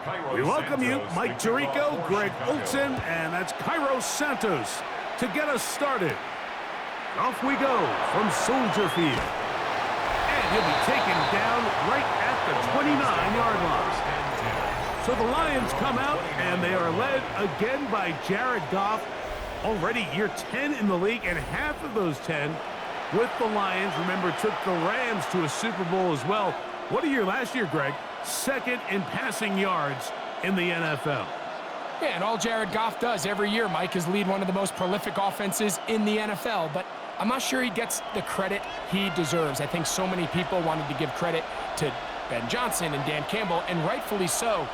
We welcome you, Mike Tirico, Greg Olson, and that's Cairo Santos to get us started. Off we go from Soldier Field. And he'll be taken down right at the 29-yard line. So the Lions come out, and they are led again by Jared Goff. Already year 10 in the league, and half of those 10 with the Lions. Remember, took the Rams to a Super Bowl as well. What a year last year, Greg. Second in passing yards in the NFL. Yeah, and all Jared Goff does every year, Mike, is lead one of the most prolific offenses in the NFL. But I'm not sure he gets the credit he deserves. I think so many people wanted to give credit to Ben Johnson and Dan Campbell, and rightfully so,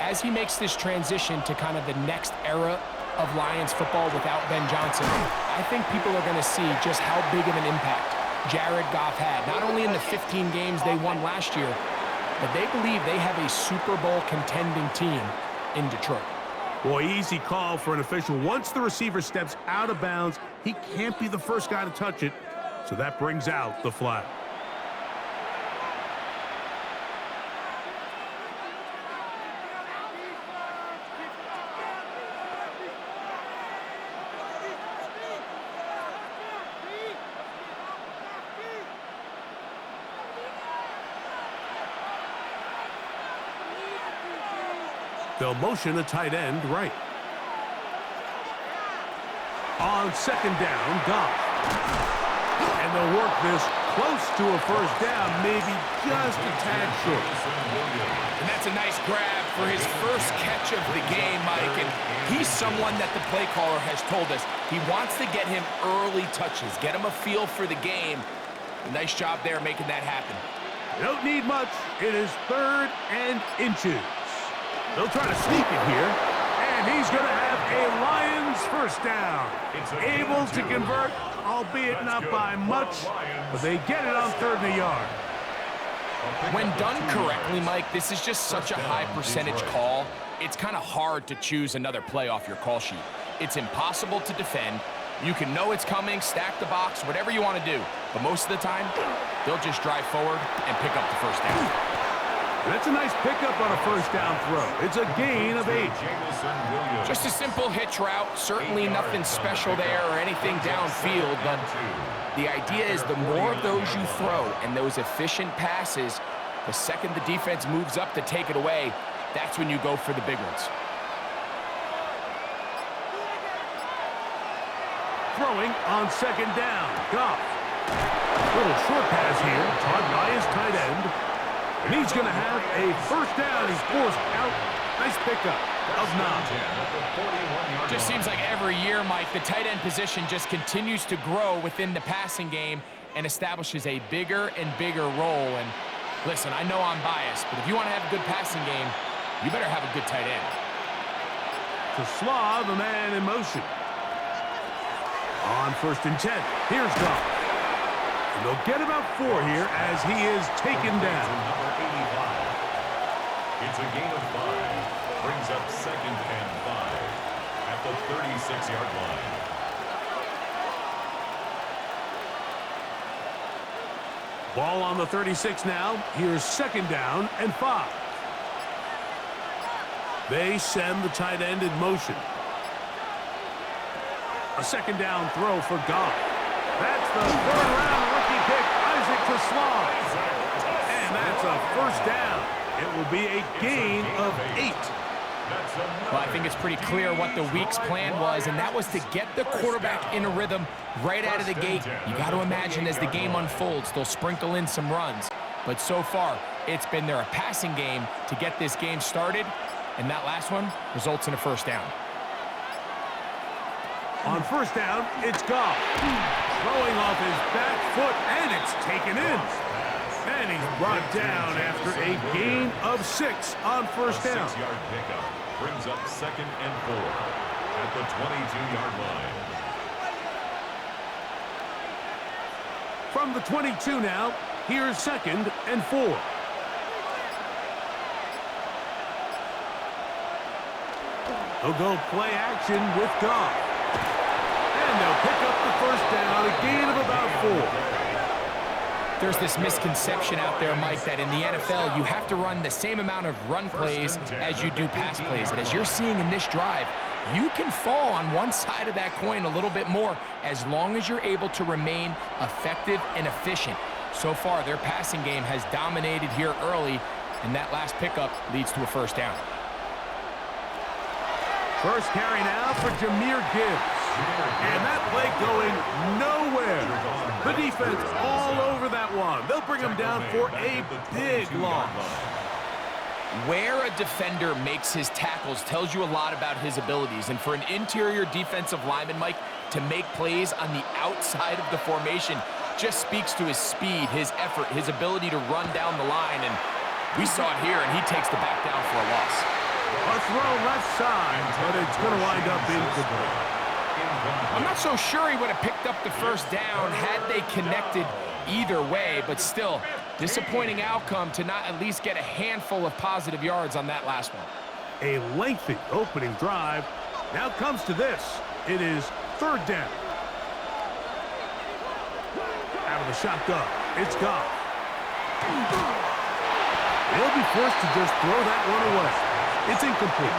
as he makes this transition to kind of the next era of Lions football without Ben Johnson. I think people are going to see just how big of an impact Jared Goff had, not only in the 15 games they won last year, but they believe they have a Super Bowl contending team in Detroit. Boy, easy call for an official. Once the receiver steps out of bounds, he can't be the first guy to touch it, so that brings out the flag. They'll motion a tight end right. On second down, Goff. And they'll work this close to a first down, maybe just a tad short. And that's a nice grab for his first catch of the game, Mike. And he's someone that the play caller has told us he wants to get him early touches, get him a feel for the game. Nice job there making that happen. They don't need much. It is 3rd and inches. They'll try to sneak it here, and he's going to have a Lions first down. Able to convert, albeit not by much, but they get it on 3rd and a yard. When done correctly, Mike, this is just such a high percentage call. It's kind of hard to choose another play off your call sheet. It's impossible to defend. You can know it's coming, stack the box, whatever you want to do. But most of the time, they'll just drive forward and pick up the first down. That's a nice pickup on a first down throw. It's a gain of 8. Just a simple hitch route. Certainly nothing special there or anything downfield, but the idea is the more of those you throw and those efficient passes, the second the defense moves up to take it away, that's when you go for the big ones. Throwing on second down, Goff. Little short pass here, caught by his tight end. And he's going to have a first down. He's forced out. Nice pickup of 9. Just seems like every year, Mike, the tight end position just continues to grow within the passing game and establishes a bigger and bigger role. And listen, I know I'm biased, but if you want to have a good passing game, you better have a good tight end. To Slaw, the man in motion. On 1st and 10, here's Goff. And they'll get about 4 here as he is taken down. It's a gain of 5. Brings up 2nd and 5 at the 36-yard line. Ball on the 36 now. Here's 2nd down and 5. They send the tight end in motion. A 2nd down throw for Goff. That's the 3rd-round rookie pick, Isaac Slaw. And that's a first down. It will be a gain of 8. Well, I think it's pretty clear what the week's plan was, and that was to get the quarterback in a rhythm right out of the gate. You got to imagine as the game unfolds, they'll sprinkle in some runs. But so far, it's been their passing game to get this game started, and that last one results in a first down. On first down, it's Goff. Throwing off his back foot, and it's taken in. And he's brought down after a gain of 6 on first down. 6-yard pickup brings up 2nd and 4 at the 22-yard line. From the 22 now, here's 2nd and 4. They'll go play action with Goff. And they'll pick up the first down, a gain of about 4. There's this misconception out there, Mike, that in the NFL, you have to run the same amount of run plays as you do pass plays. And as you're seeing in this drive, you can fall on one side of that coin a little bit more as long as you're able to remain effective and efficient. So far, their passing game has dominated here early, and that last pickup leads to a first down. First carry now for Jahmyr Gibbs. And that play going nowhere. The defense all over that one. They'll bring him down for a big loss. Where a defender makes his tackles tells you a lot about his abilities. And for an interior defensive lineman, Mike, to make plays on the outside of the formation just speaks to his speed, his effort, his ability to run down the line. And we saw it here, and he takes the back down for a loss. A throw left side, but it's going to wind up incomplete. I'm not so sure he would have picked up the first down had they connected either way, but still, disappointing outcome to not at least get a handful of positive yards on that last one. A lengthy opening drive. Now comes to this. It is third down. Out of the shotgun, it's Goff. He'll be forced to just throw that one away. It's incomplete.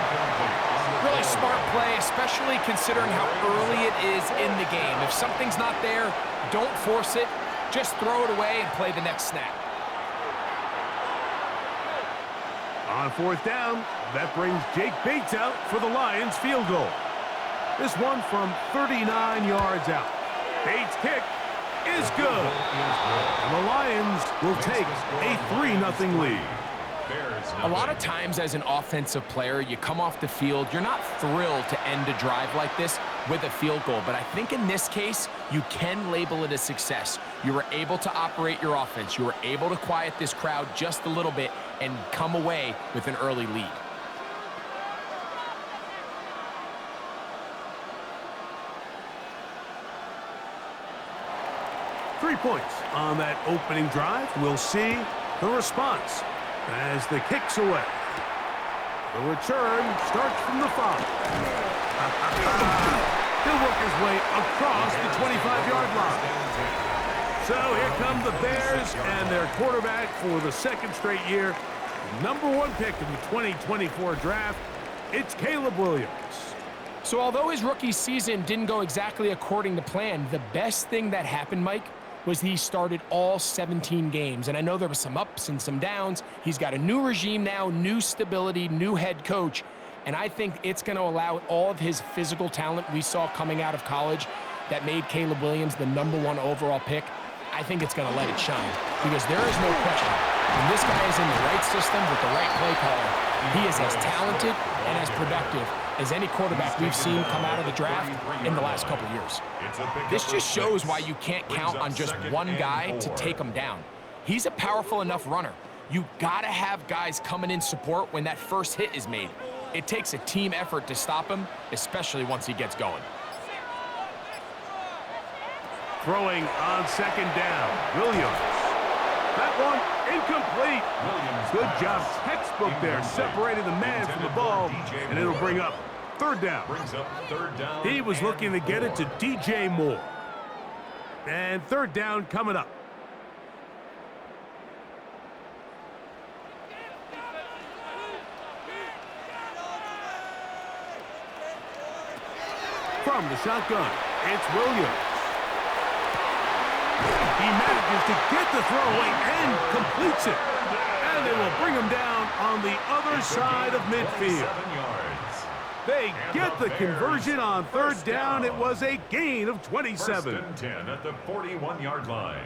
Really smart play, especially considering how early it is in the game. If something's not there, don't force it. Just throw it away and play the next snap. On fourth down, that brings Jake Bates out for the Lions field goal. This one from 39 yards out. Bates' kick is good. And the Lions will take a 3-0 lead. A lot of times as an offensive player, you come off the field, you're not thrilled to end a drive like this with a field goal. But I think in this case, you can label it a success. You were able to operate your offense. You were able to quiet this crowd just a little bit and come away with an early lead. Three points on that opening drive. We'll see the response as the kick's away. The return starts from the 5. He'll work his way across the 25-yard line. So here come the Bears and their quarterback for the second straight year. #1 pick in the 2024 draft. It's Caleb Williams. So although his rookie season didn't go exactly according to plan, the best thing that happened, Mike, was he started all 17 games. And I know there was some ups and some downs. He's got a new regime now, new stability, new head coach. And I think it's going to allow all of his physical talent we saw coming out of college that made Caleb Williams the #1 overall pick. I think it's going to let it shine because there is no question. When this guy is in the right system with the right play caller, he is as talented and as productive as any quarterback we've seen come out of the draft in the last couple of years. This just shows why you can't count on just one guy to take him down. He's a powerful enough runner. You gotta have guys coming in support when that first hit is made. It takes a team effort to stop him, especially once he gets going. Throwing on second down, Williams. That one incomplete. Good job, textbook there, separating the man from the ball, and it'll bring up third down. He was looking to get it to DJ Moore. And third down coming up. From the shotgun, it's Williams. He manages to get the throw away and completes it. And they will bring him down on the other side of midfield. They get the conversion on third down. It was a gain of 27. 10 at the 41-yard line.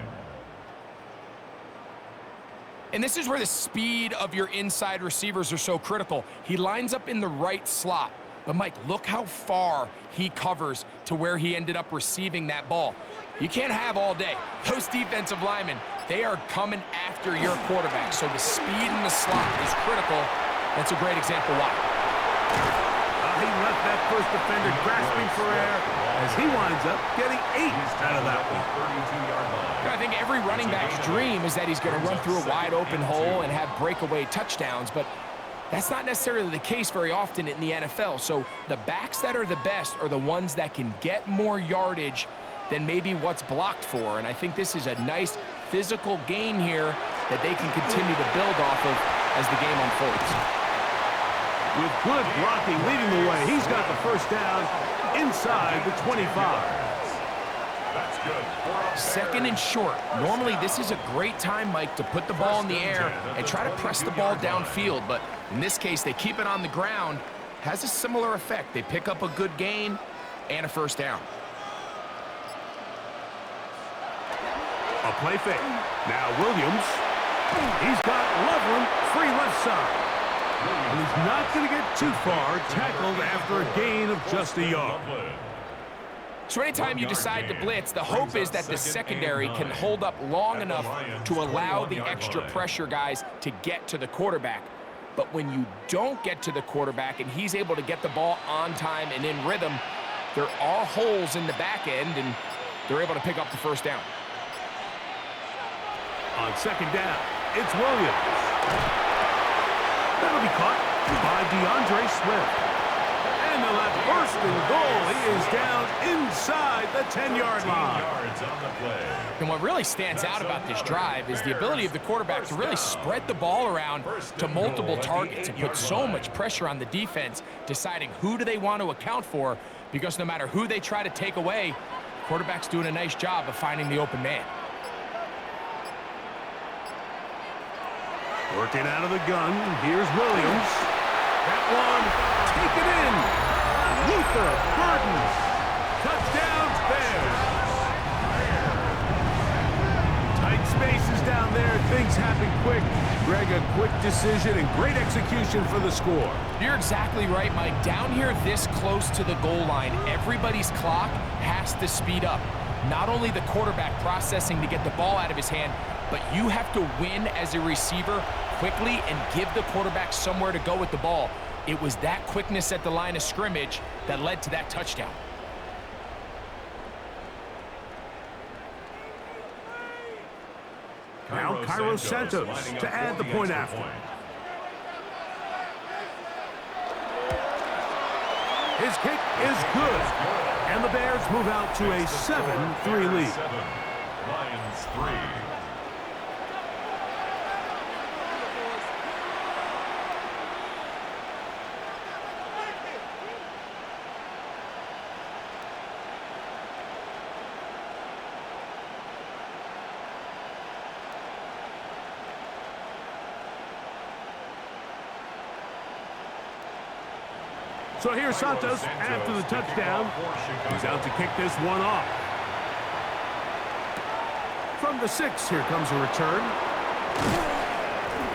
And this is where the speed of your inside receivers are so critical. He lines up in the right slot. But, Mike, look how far he covers to where he ended up receiving that ball. You can't have all day. Those defensive linemen, they are coming after your quarterback. So the speed in the slot is critical. That's a great example why. He left that first defender grasping for air as he winds up getting 8 out of that one. I think every running back's dream is that he's going to run through a wide open hole and have breakaway touchdowns, but that's not necessarily the case very often in the NFL. So the backs that are the best are the ones that can get more yardage than maybe what's blocked for. And I think this is a nice physical gain here that they can continue to build off of as the game unfolds. With good blocking leading the way, he's got the first down inside the 25. That's good. Second and short. Normally, this is a great time, Mike, to put the ball in the air and try to press the ball downfield. But in this case, they keep it on the ground. Has a similar effect. They pick up a good gain and a first down. A play fake. Now Williams. He's got Loveland free left side. And he's not going to get too far, tackled after a gain of just a yard. So anytime you decide to blitz, the hope is that the secondary can hold up long enough to allow the extra pressure guys to get to the quarterback. But when you don't get to the quarterback and he's able to get the ball on time and in rhythm, there are holes in the back end, and they're able to pick up the first down. On second down, it's Williams. That'll be caught by DeAndre Swift. And they'll have first and goal. He is down inside the 10-yard line. And what really stands out about this drive is the ability of the quarterback to really spread the ball around to multiple targets and put so much pressure on the defense, deciding who do they want to account for, because no matter who they try to take away, the quarterback's doing a nice job of finding the open man. Working out of the gun, here's Williams. That one, taken in. Luther Burden. Touchdown, Bears. Tight spaces down there. Things happen quick. Greg, a quick decision and great execution for the score. You're exactly right, Mike. Down here this close to the goal line, everybody's clock has to speed up. Not only the quarterback processing to get the ball out of his hand, but you have to win as a receiver quickly and give the quarterback somewhere to go with the ball. It was that quickness at the line of scrimmage that led to that touchdown. Now Cairo Santos to add the point after. His kick is good. And the Bears move out to a 7-3 lead. Lions 3. So here's Santos after the touchdown. He's out to kick this one off. From the 6, here comes a return.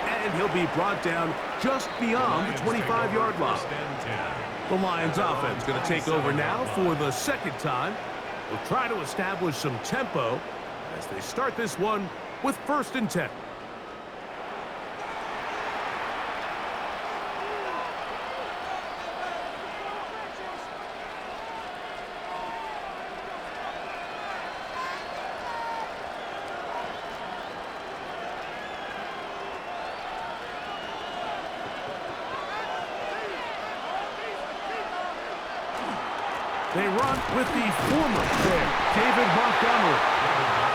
And he'll be brought down just beyond the 25-yard line. The Lions offense going to take over now for the second time. We'll try to establish some tempo as they start this one with 1st and 10. They run with the former there, David Montgomery.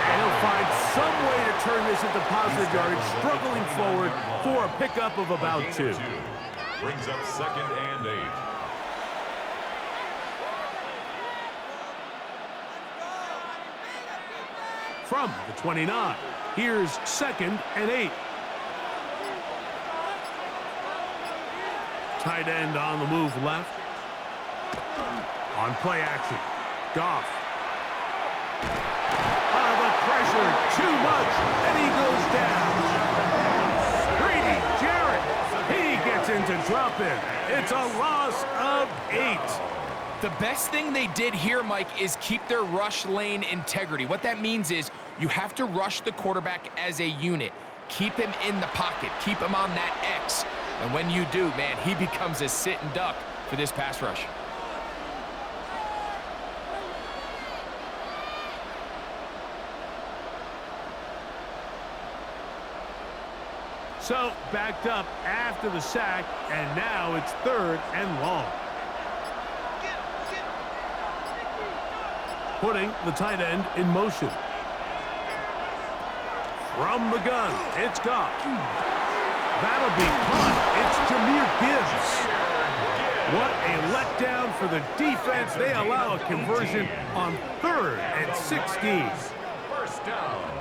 And he'll find some way to turn this into positive yardage, struggling forward for a pickup of about 2. Brings up 2nd and 8. From the 29, here's 2nd and 8. Tight end on the move left. On play action, Goff. The pressure, too much, and he goes down. Grady Jarrett, he gets into drop-in. It's a loss of 8. The best thing they did here, Mike, is keep their rush lane integrity. What that means is you have to rush the quarterback as a unit. Keep him in the pocket. Keep him on that X. And when you do, man, he becomes a sit and duck for this pass rush. So, backed up after the sack, and now it's 3rd and long. Putting the tight end in motion. From the gun, it's Goff. That'll be caught. It's Jahmyr Gibbs. What a letdown for the defense. They allow a conversion on 3rd and 16. First down.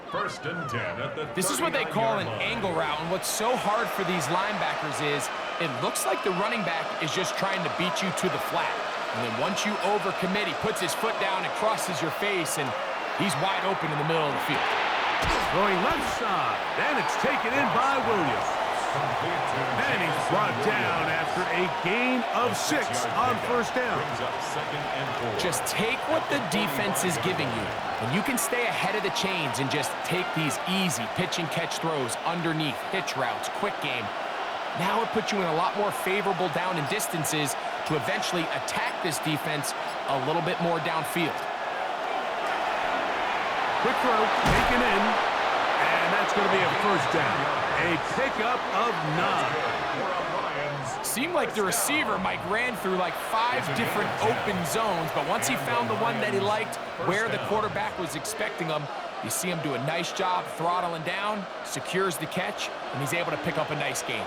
1st and 10 at the This is what they call an angle route, and what's so hard for these linebackers is it looks like the running back is just trying to beat you to the flat. And then once you overcommit, he puts his foot down and crosses your face, and he's wide open in the middle of the field. Going left side, and it's taken in by Williams. And he's brought down after a gain of 6 on 1st down. Just take what the defense is giving you. And you can stay ahead of the chains and just take these easy pitch and catch throws underneath, hitch routes, quick game. Now it puts you in a lot more favorable down and distances to eventually attack this defense a little bit more downfield. Quick throw, taken in, and that's going to be a 1st down. A pickup of 9. Seemed like the receiver, Mike, ran through like 5 different open zones, but once he found the one that he liked, where the quarterback was expecting him, you see him do a nice job throttling down, secures the catch, and he's able to pick up a nice gain.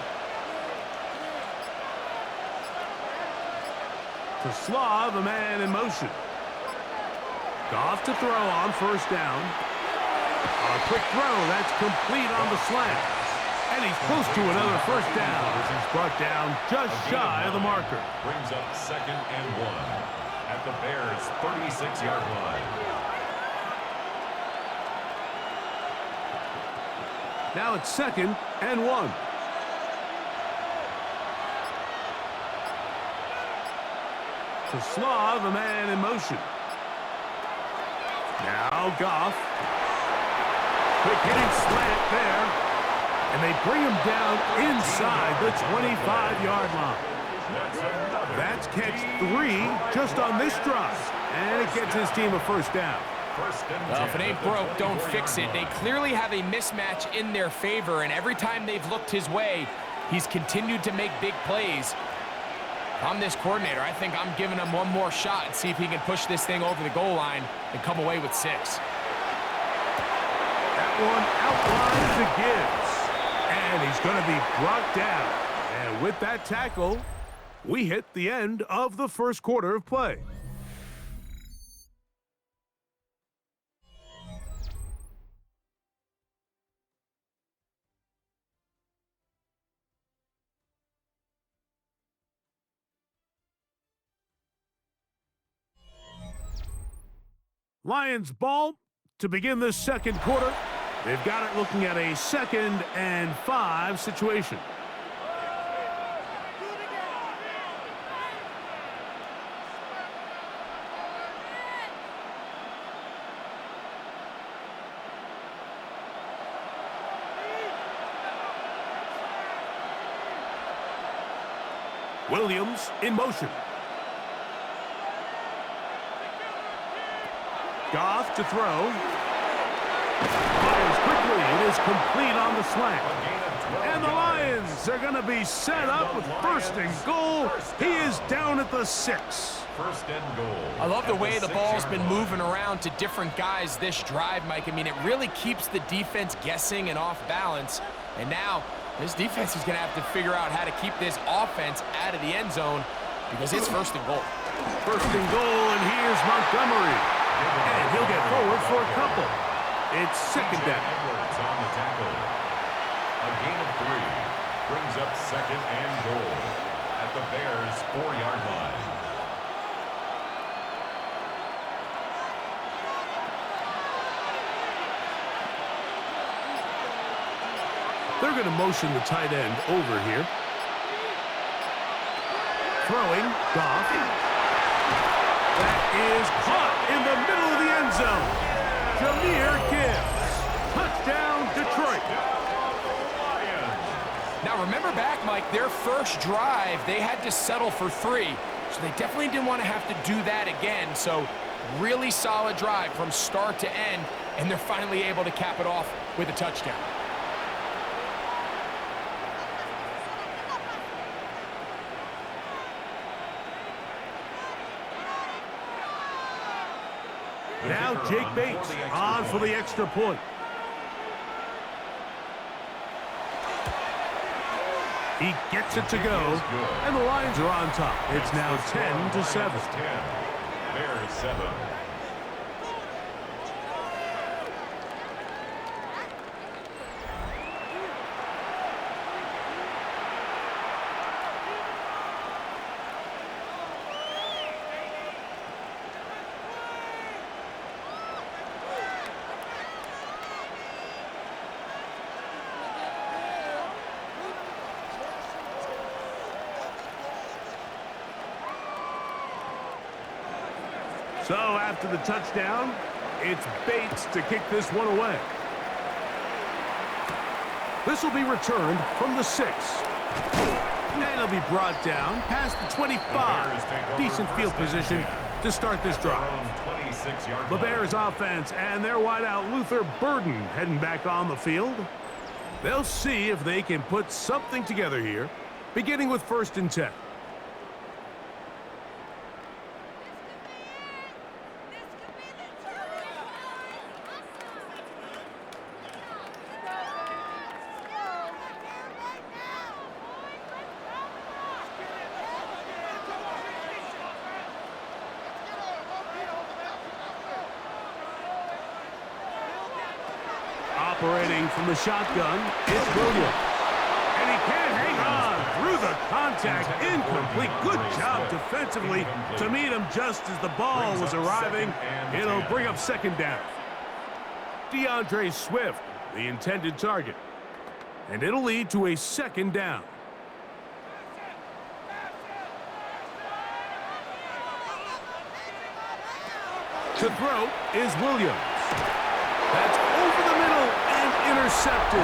To Slav, a man in motion. Goff to throw on 1st down. A quick throw, that's complete on the slant. And he's close to another 1st down as he's brought down just shy of the marker. Brings up 2nd and 1 at the Bears' 36-yard line. Now it's 2nd and 1. To Slav, a man in motion. Now Goff. Quick hitting slant there. And they bring him down inside the 25-yard line. That's catch 3 just on this drive. And it gets his team a 1st down. Well, if it ain't broke, don't fix it. They clearly have a mismatch in their favor, and every time they've looked his way, he's continued to make big plays. If I'm this coordinator, I think I'm giving him one more shot and see if he can push this thing over the goal line and come away with 6. That one outlines to Gibbs. And he's going to be brought down. And with that tackle, we hit the end of the 1st quarter of play. Lions ball to begin this 2nd quarter. They've got it looking at a 2nd and 5 situation. Williams in motion. Goff to throw. Fires quickly. It is complete on the slant. And the Lions are going to be set up with 1st and goal. He is down at the 6. 1st and goal. I love the way the ball's been moving around to different guys this drive, Mike. I mean, it really keeps the defense guessing and off balance. And now this defense is going to have to figure out how to keep this offense out of the end zone because it's 1st and goal. 1st and goal, and here's Montgomery. And he'll get forward for a couple. It's 2nd down. Edwards on the tackle. A gain of 3 brings up 2nd and goal at the Bears' 4-yard line. They're going to motion the tight end over here. Throwing, Goff. That is caught in the middle of the end zone. Jahmyr Gibbs. Touchdown, Detroit. Now remember back, Mike, their first drive, they had to settle for 3. So they definitely didn't want to have to do that again. So really solid drive from start to end, and they're finally able to cap it off with a touchdown. Now Jake Bates on for the extra point. He gets it to go, and the Lions are on top. It's now 10-7. Bears 7. So after the touchdown, it's Bates to kick this one away. This will be returned from the 6. And it'll be brought down past the 25. Decent field position to start this drive. The Bears offense and their wideout Luther Burden heading back on the field. They'll see if they can put something together here, beginning with 1st and 10. Operating from the shotgun, it's Williams. And he can't hang on through the contact. Incomplete. Good job defensively to meet him just as the ball was arriving. It'll bring up 2nd down. DeAndre Swift, the intended target. And it'll lead to a 2nd down. To throw is Williams. That's over the middle and intercepted.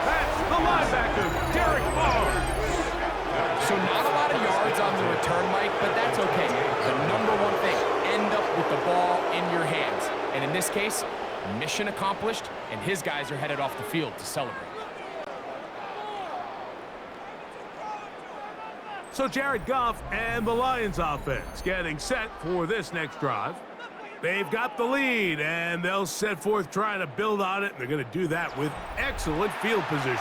That's the linebacker, Derek Barnes. So not a lot of yards on the return, Mike, but that's okay. The number one thing, end up with the ball in your hands. And in this case, mission accomplished, and his guys are headed off the field to celebrate. So Jared Goff and the Lions offense getting set for this next drive. They've got the lead, and they'll set forth trying to build on it, and they're going to do that with excellent field position.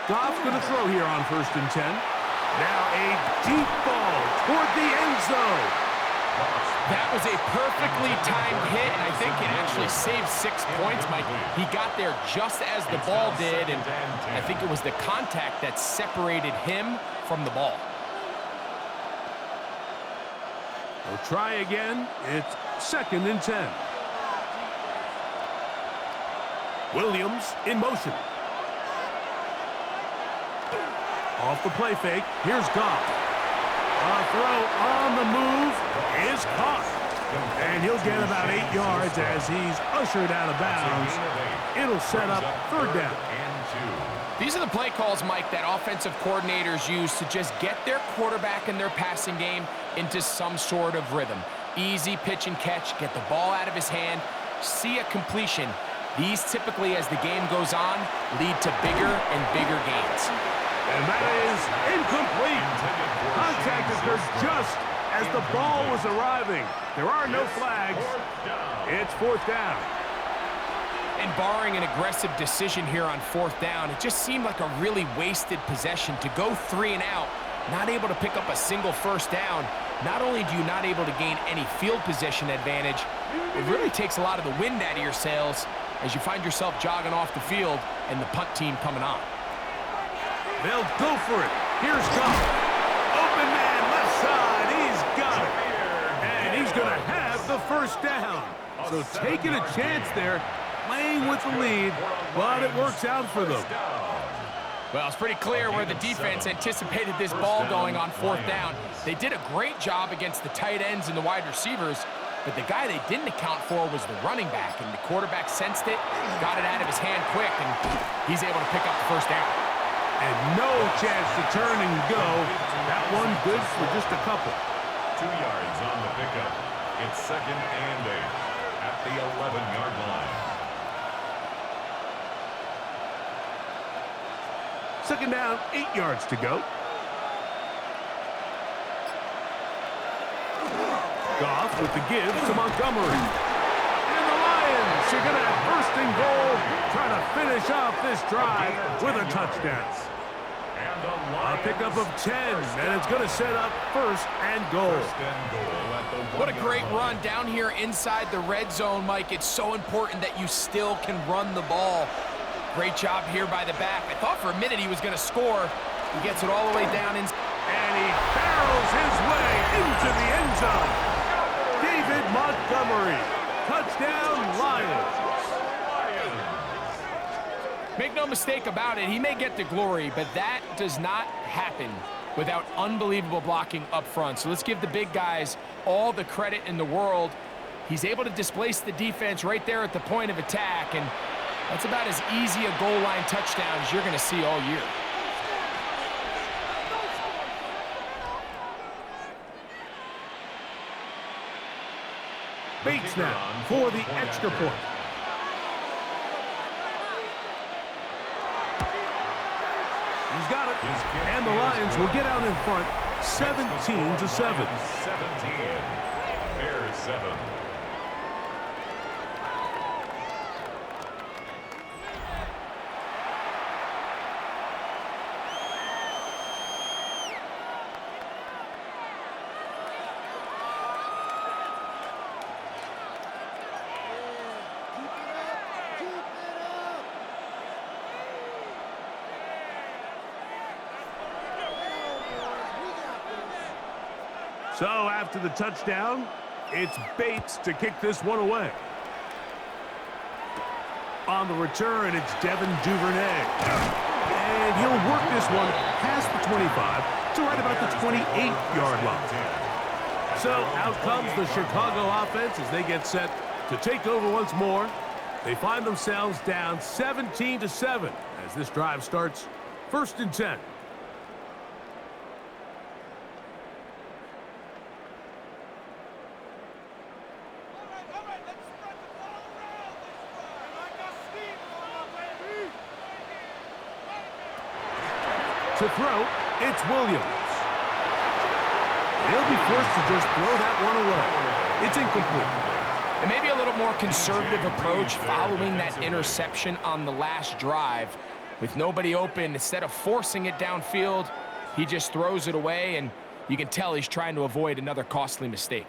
Goff's going to throw here on 1st and 10. Now a deep ball toward the end zone. That was a perfectly timed hit, and I think it actually saved 6 points, Mike. He got there just as the ball did, and I think it was the contact that separated him from the ball. We'll try again. It's 2nd and 10. Williams in motion. Off the play fake, here's Goff. A throw on the move is caught. And he'll get about 8 yards as he's ushered out of bounds. It'll set up 3rd down. These are the play calls, Mike, that offensive coordinators use to just get their quarterback and their passing game into some sort of rhythm. Easy pitch and catch, get the ball out of his hand, see a completion. These typically, as the game goes on, lead to bigger and bigger gains. And that is incomplete. Contact occurred just as the ball was arriving. There are no flags. It's 4th down. And barring an aggressive decision here on 4th down, it just seemed like a really wasted possession to go 3 and out, not able to pick up a single 1st down. Not only do you not able to gain any field position advantage, it really takes a lot of the wind out of your sails as you find yourself jogging off the field and the punt team coming on. They'll go for it. Here's Goff. Open man, left side. He's got it. And he's going to have the 1st down. So taking a chance there, playing with the lead, but it works out for them. Well, it's pretty clear where the defense anticipated this ball going on 4th down. They did a great job against the tight ends and the wide receivers, but the guy they didn't account for was the running back, and the quarterback sensed it, got it out of his hand quick, and he's able to pick up the 1st down. And no chance to turn and go. That one good for just a couple. 2 yards on the pickup. It's 2nd and 8 at the 11-yard line. Second down, 8 yards to go. Goff with the give to Montgomery. And the Lions are going to have first and goal, trying to finish off this drive with a touchdown. A pickup of 10, and it's going to set up first and goal. What a great run down here inside the red zone, Mike. It's so important that you still can run the ball. Great job here by the back. I thought for a minute he was going to score. He gets it all the way down in. And he barrels his way into the end zone. David Montgomery. Touchdown, Lions. Make no mistake about it, he may get the glory, but that does not happen without unbelievable blocking up front. So let's give the big guys all the credit in the world. He's able to displace the defense right there at the point of attack, and that's about as easy a goal line touchdown as you're going to see all year. Bates now for the extra point. He's got it. And the Lions will get out in front 17-7. 17. Bears 7. So after the touchdown, it's Bates to kick this one away. On the return, it's Devin Duvernay. And he'll work this one past the 25 to right about the 28-yard line. So out comes the Chicago offense as they get set to take over once more. They find themselves down 17-7 as this drive starts first and 10. To throw, it's Williams. He'll be forced to just throw that one away. It's incomplete. And maybe a little more conservative approach following that interception on the last drive. With nobody open, instead of forcing it downfield, he just throws it away, and you can tell he's trying to avoid another costly mistake.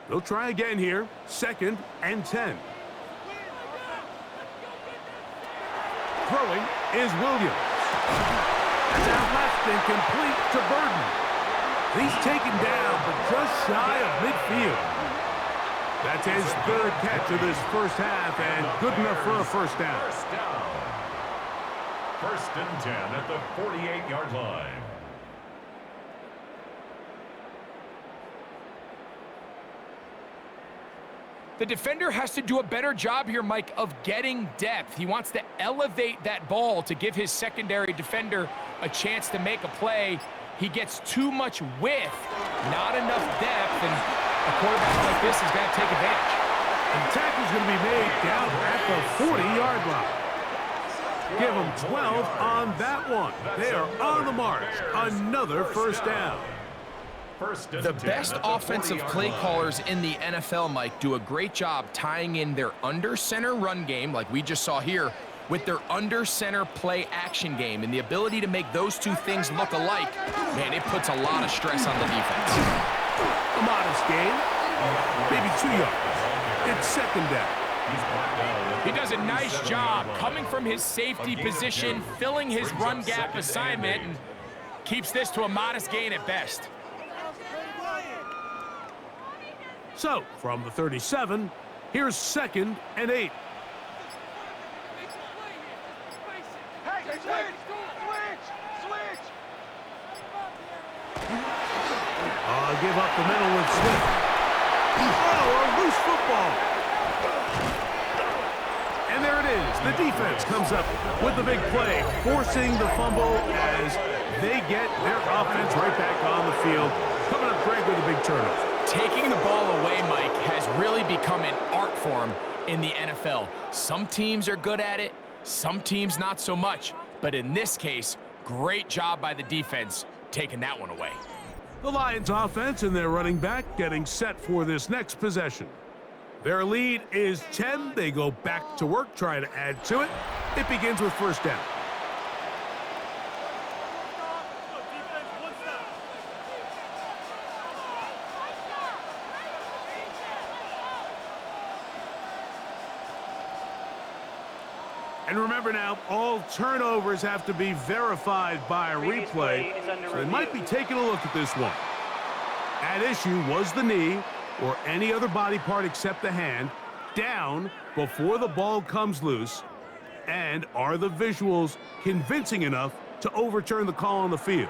They'll try again here, second and 10. Throwing is Williams. It's out left and complete to Burden. He's taken down, but just shy of midfield. That's his third catch of this first half, and good enough for a first down. First down. First and 10 at the 48-yard line. The defender has to do a better job here, Mike, of getting depth. He wants to elevate that ball to give his secondary defender a chance to make a play. He gets too much width, not enough depth, and a quarterback like this is going to take advantage. And the tackle's going to be made down at the 40-yard line. Give them 12 on that one. They are on the march. Another first down. The best offensive play callers in the NFL, Mike, do a great job tying in their under-center run game, like we just saw here, with their under-center play action game. And the ability to make those two things look alike, man, it puts a lot of stress on the defense. A modest gain, maybe 2 yards. It's second down. He does a nice job coming from his safety position, filling his run gap assignment, and keeps this to a modest gain at best. So, from the 37, here's second and 8. Give up the middle with Swift. Oh, a loose football. And there it is. The defense comes up with the big play, forcing the fumble as they get their offense right back on the field. Coming up, Greg, with a big turnover. Taking the ball away, Mike, has really become an art form in the NFL. Some teams are good at it, some teams not so much. But in this case, Great job by the defense taking that one away. The Lions offense and their running back getting set for this next possession. Their lead is 10. They go back to work, trying to add to it. It begins with first down. And remember now, all turnovers have to be verified by a replay, so they might be taking a look at this one. At issue was the knee, or any other body part except the hand, down before the ball comes loose, and are the visuals convincing enough to overturn the call on the field?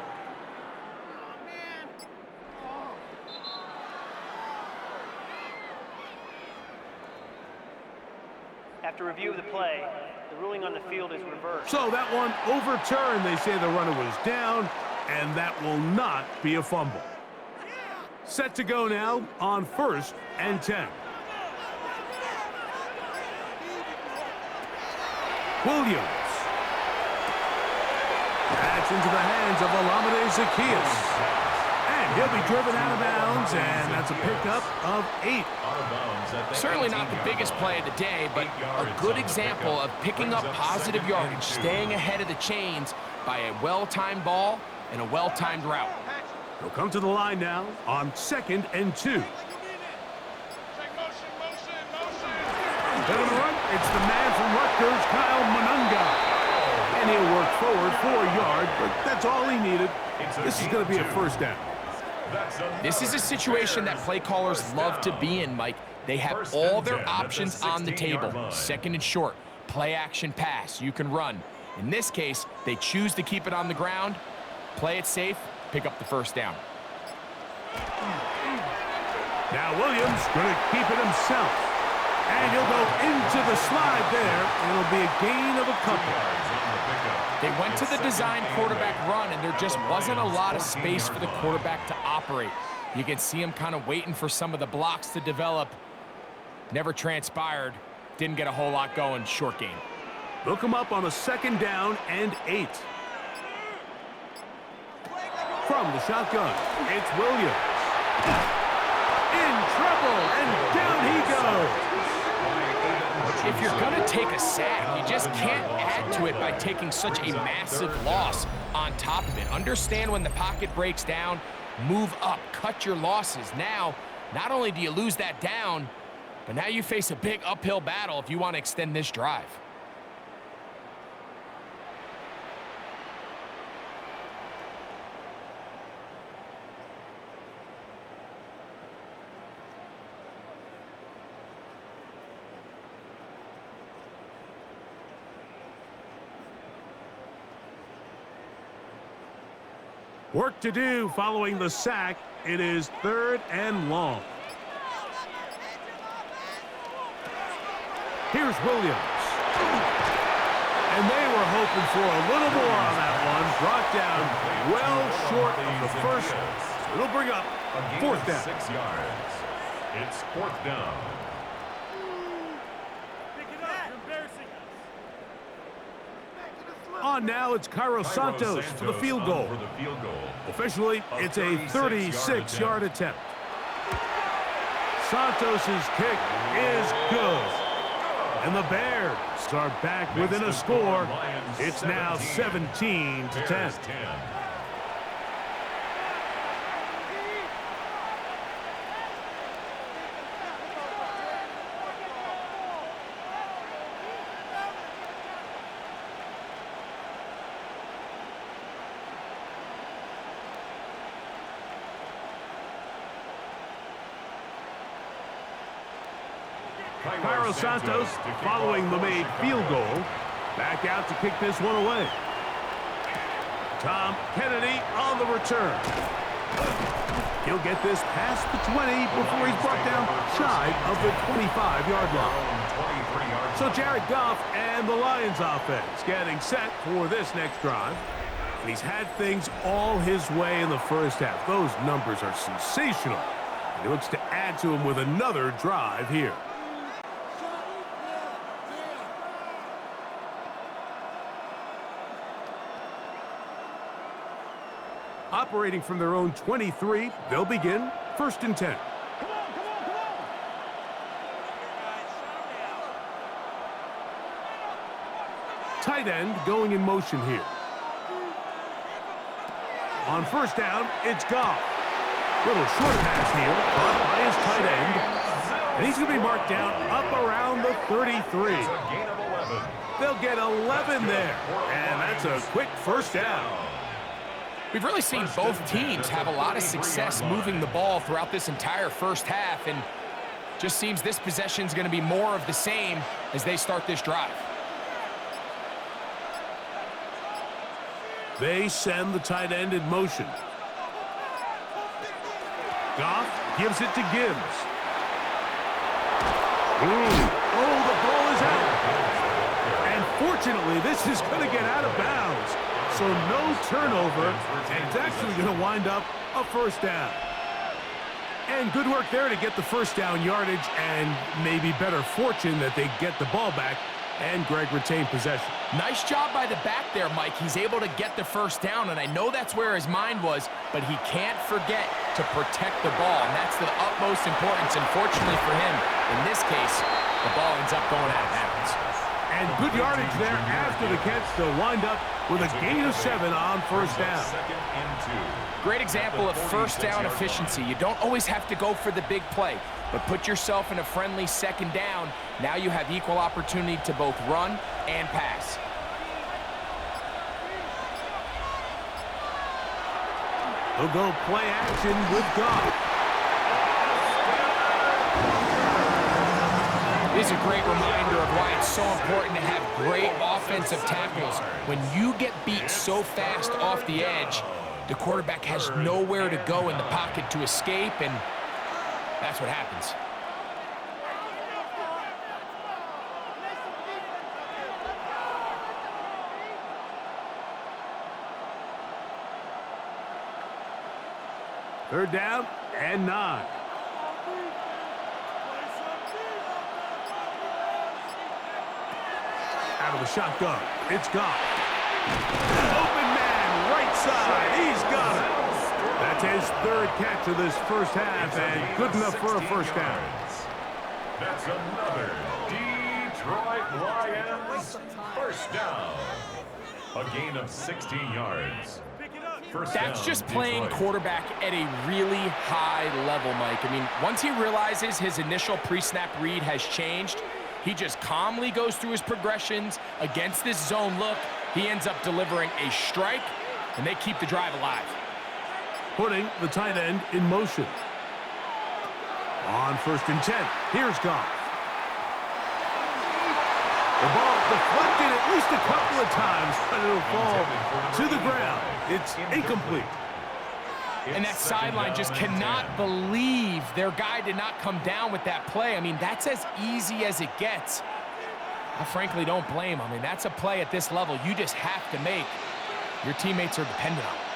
After review of the play, the ruling on the field is reversed. So that one overturned. They say the runner was down, and that will not be a fumble. Set to go now on 1st and 10. Williams. That's into the hands of All-Madden Zacchaeus. And he'll be driven out of bounds, and that's a pickup of 8. Certainly not the biggest play of the day, but a good example of picking up positive yardage, staying ahead of the chains by a well-timed ball and a well-timed route. He'll come to the line now on 2nd and 2. Let him run. It's the man from Rutgers, Kyle Monunga. And he'll work forward for a yard, but that's all he needed. This is going to be a first down. This is a situation that play callers love to be in, Mike. They have all their options on the table. 2nd and short, play action pass, you can run. In this case, they choose to keep it on the ground, play it safe, pick up the first down. Now Williams going to keep it himself. And he'll go into the slide there, and it'll be a gain of a couple. They went to the design quarterback run, and there just wasn't a lot of space for the quarterback to operate. You can see him kind of waiting for some of the blocks to develop. Never transpired. Didn't get a whole lot going. Short game. Look him up on a 2nd down and 8. From the shotgun, it's Williams. In trouble, and down he goes. If you're going to take a sack, you just can't add to it by taking such a massive loss on top of it. Understand when the pocket breaks down, move up, cut your losses. Now, not only do you lose that down, but now you face a big uphill battle if you want to extend this drive. Work to do following the sack. It is 3rd and long. Here's Williams. And they were hoping for a little more on that one. Brought down well short of the first. It'll bring up 4th down. 6 yards. It's 4th down. On now, it's Cairo Santos for the field goal. Officially, it's a 36-yard attempt. Santos's kick is good. And the Bears are back within a score. It's now 17-10. Cairo Santos, following the made field goal, back out to kick this one away. Tom Kennedy on the return. He'll get this past the 20 before he's brought down shy of the 25-yard line. So Jared Goff and the Lions offense getting set for this next drive. And he's had things all his way in the first half. Those numbers are sensational. And he looks to add to them with another drive here. operating from their own 23. They'll begin 1st and 10. Tight end going in motion here. On 1st down, it's Goff. Little short pass here, caught by his tight end. And he's going to be marked down up around the 33. They'll get 11 there. And that's a quick 1st down. We've really seen both teams have a lot of success moving the ball throughout this entire first half, and just seems this possession is going to be more of the same as they start this drive. They send the tight end in motion. Goff gives it to Gibbs. Oh, the ball is out. And fortunately, this is going to get out of bounds. So no turnover, and it's actually going to wind up a 1st down. And good work there to get the 1st down yardage, and maybe better fortune that they get the ball back, and Greg retained possession. Nice job by the back there, Mike. He's able to get the 1st down, and I know that's where his mind was, but he can't forget to protect the ball, and that's the utmost importance. And fortunately for him, in this case, the ball ends up going out of bounds. And good yardage there after the catch to wind up with a gain of 7 on 1st down. Great example of 1st down efficiency. You don't always have to go for the big play, but put yourself in a friendly 2nd down. Now you have equal opportunity to both run and pass. He'll go play action with Goff. This is a great reminder of why it's so important to have great offensive tackles. When you get beat so fast off the edge, the quarterback has nowhere to go in the pocket to escape, and that's what happens. Third down and 9. Out of the shotgun, it's Goff. Open man, right side, he's got it. That's his 3rd catch of this first half, and good enough for a 1st down. That's another Detroit Lions 1st down. A gain of 16 yards. That's just playing quarterback at a really high level, Mike. I mean, once he realizes his initial pre-snap read has changed, he just calmly goes through his progressions against this zone look. He ends up delivering a strike, and they keep the drive alive. Putting the tight end in motion. On 1st and 10, here's Goff. The ball deflected at least a couple of times, but it'll fall to the ground. It's incomplete. And that sideline just cannot believe their guy did not come down with that play. I mean, that's as easy as it gets. I frankly don't blame him. I mean, that's a play at this level you just have to make. Your teammates are dependent on it.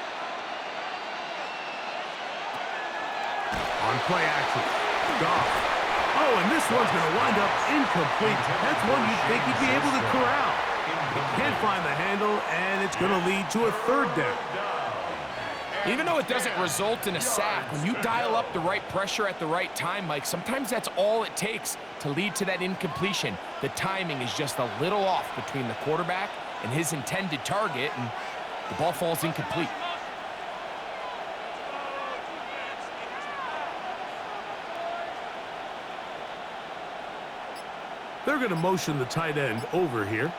On play action, Goff. Oh, and this one's going to wind up incomplete. That's one you'd think he'd be able to corral. He can't find the handle, and it's going to lead to a 3rd down. Even though it doesn't result in a sack, when you dial up the right pressure at the right time, Mike, sometimes that's all it takes to lead to that incompletion. The timing is just a little off between the quarterback and his intended target, and the ball falls incomplete. They're going to motion the tight end over here.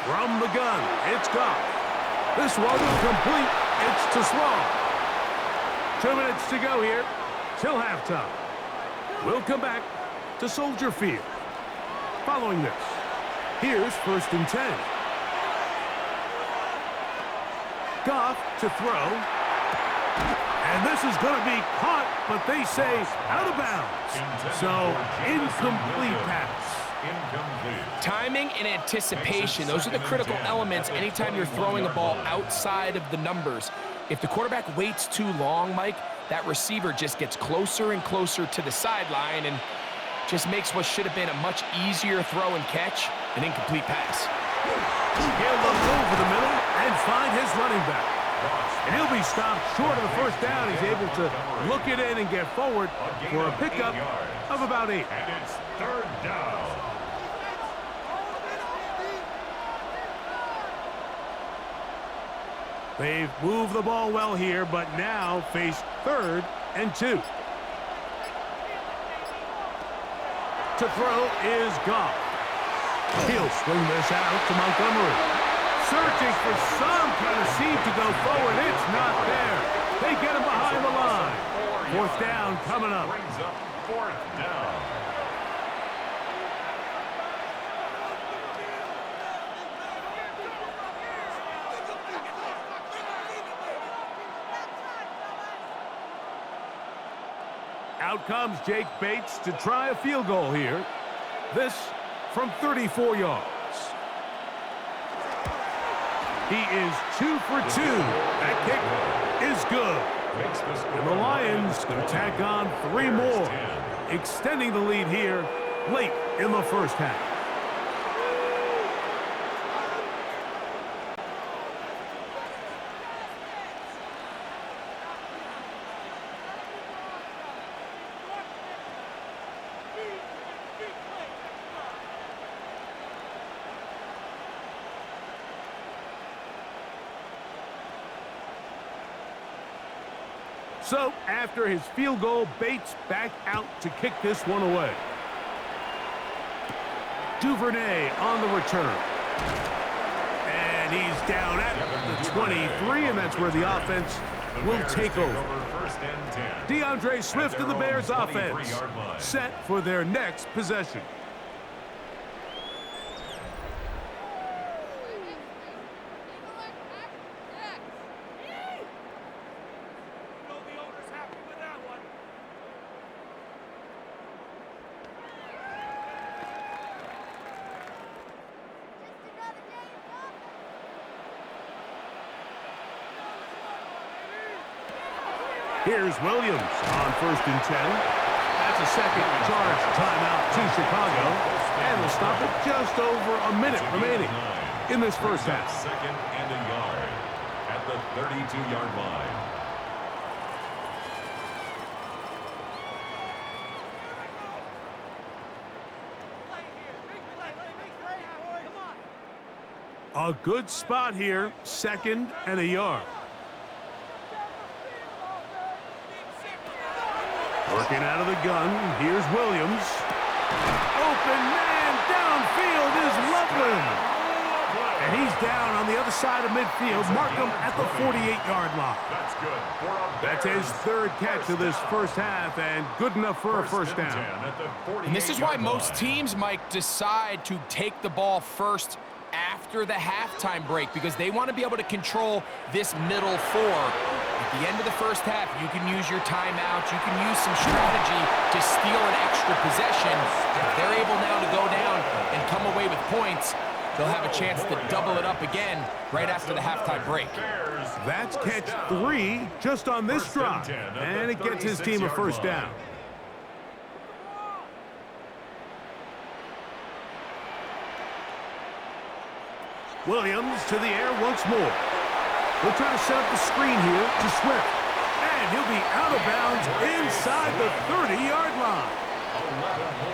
From the gun, it's Goff. This one will complete. It's to Small. 2 minutes to go here till halftime. We'll come back to Soldier Field. Following this, here's 1st and 10. Goff to throw. And this is going to be caught, but they say out of bounds. So, incomplete pass. Timing and anticipation, those are the critical elements anytime you're throwing a ball outside of the numbers. If the quarterback waits too long, Mike, that receiver just gets closer and closer to the sideline and just makes what should have been a much easier throw and catch an incomplete pass. He'll look over the middle and find his running back. And he'll be stopped short of the first down. He's able to look it in and get forward for a pickup of about 8. And it's third down. They've moved the ball well here, but now face 3rd and 2. To throw is Goff. He'll swing this out to Montgomery. Searching for some kind of seam to go forward. It's not there. They get him behind the line. 4th down coming up. Brings up 4th down. Out comes Jake Bates to try a field goal here. This from 34 yards. He is 2 for 2. That kick is good. And the Lions going to tack on 3 more, extending the lead here late in the first half. So, after his field goal, Bates back out to kick this one away. Duvernay on the return. And he's down at the 23, and that's where the offense will take over. DeAndre Swift and the Bears offense set for their next possession. Here's Williams on 1st and 10. That's a second charge timeout to Chicago. And they'll stop it just over a minute remaining in this first half. 2nd and a yard at the 32-yard line. A good spot here, 2nd and a yard. Working out of the gun, here's Williams. Open man downfield is Loveland. And he's down on the other side of midfield. Mark him at the 48-yard line. That's good. That's his 3rd catch of this first half, and good enough for a first down. And this is why most teams, Mike, decide to take the ball first after the halftime break, because they want to be able to control this middle 4. At the end of the first half, you can use your timeouts, you can use some strategy to steal an extra possession. If they're able now to go down and come away with points, they'll have a chance to double it up again right after the halftime break. That's catch 3 just on this drive, and it gets his team a first down. Williams to the air once more. We'll try to set up the screen here to Swift. And he'll be out of bounds inside the 30-yard line.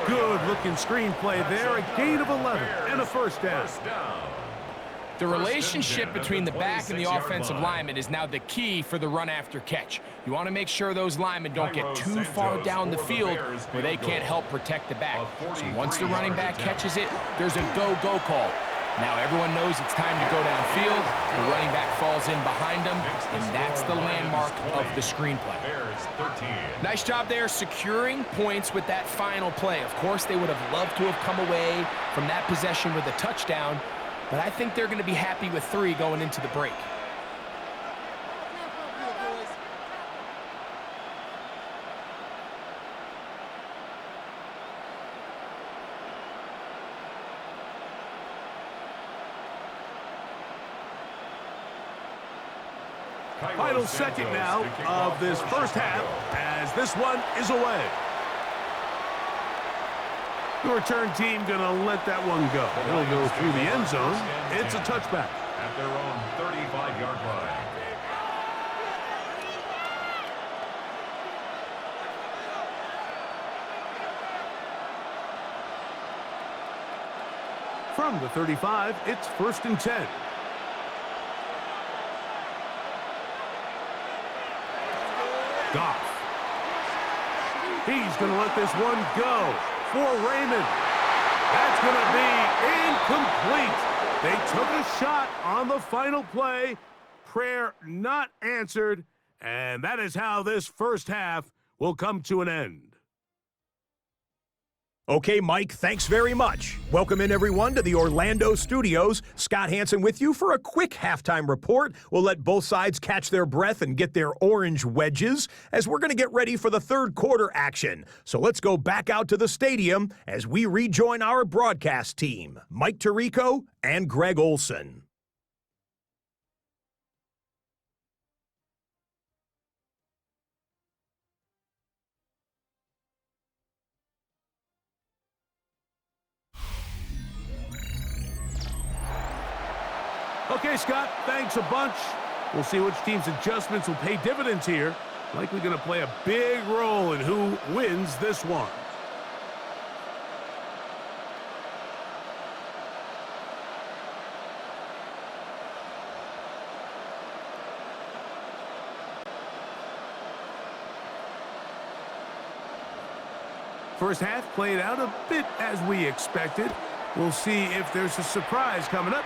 Good-looking screenplay there. A gain of 11 and a first down. The relationship between the back and the offensive lineman is now the key for the run after catch. You want to make sure those linemen don't get too far down the field where they can't help protect the back. So once the running back catches it, there's a go-go call. Now everyone knows it's time to go downfield. The running back falls in behind them, and that's the landmark of the screenplay. Nice job there securing points with that final play. Of course, they would have loved to have come away from that possession with a touchdown, but I think they're going to be happy with 3 going into the break. Final second now of this first half as this one is away. The return team going to let that one go. It'll go through the end zone. It's a touchback. At their own 35-yard line. From the 35, it's 1st and 10. Goff. He's going to let this one go for Raymond. That's going to be incomplete. They took a shot on the final play. Prayer not answered. And that is how this first half will come to an end. Okay, Mike, thanks very much. Welcome in, everyone, to the Orlando studios. Scott Hansen with you for a quick halftime report. We'll let both sides catch their breath and get their orange wedges as we're going to get ready for the third quarter action. So let's go back out to the stadium as we rejoin our broadcast team, Mike Tirico and Greg Olson. Okay, Scott, thanks a bunch. We'll see which team's adjustments will pay dividends here. Likely going to play a big role in who wins this one. First half played out a bit as we expected. We'll see if there's a surprise coming up.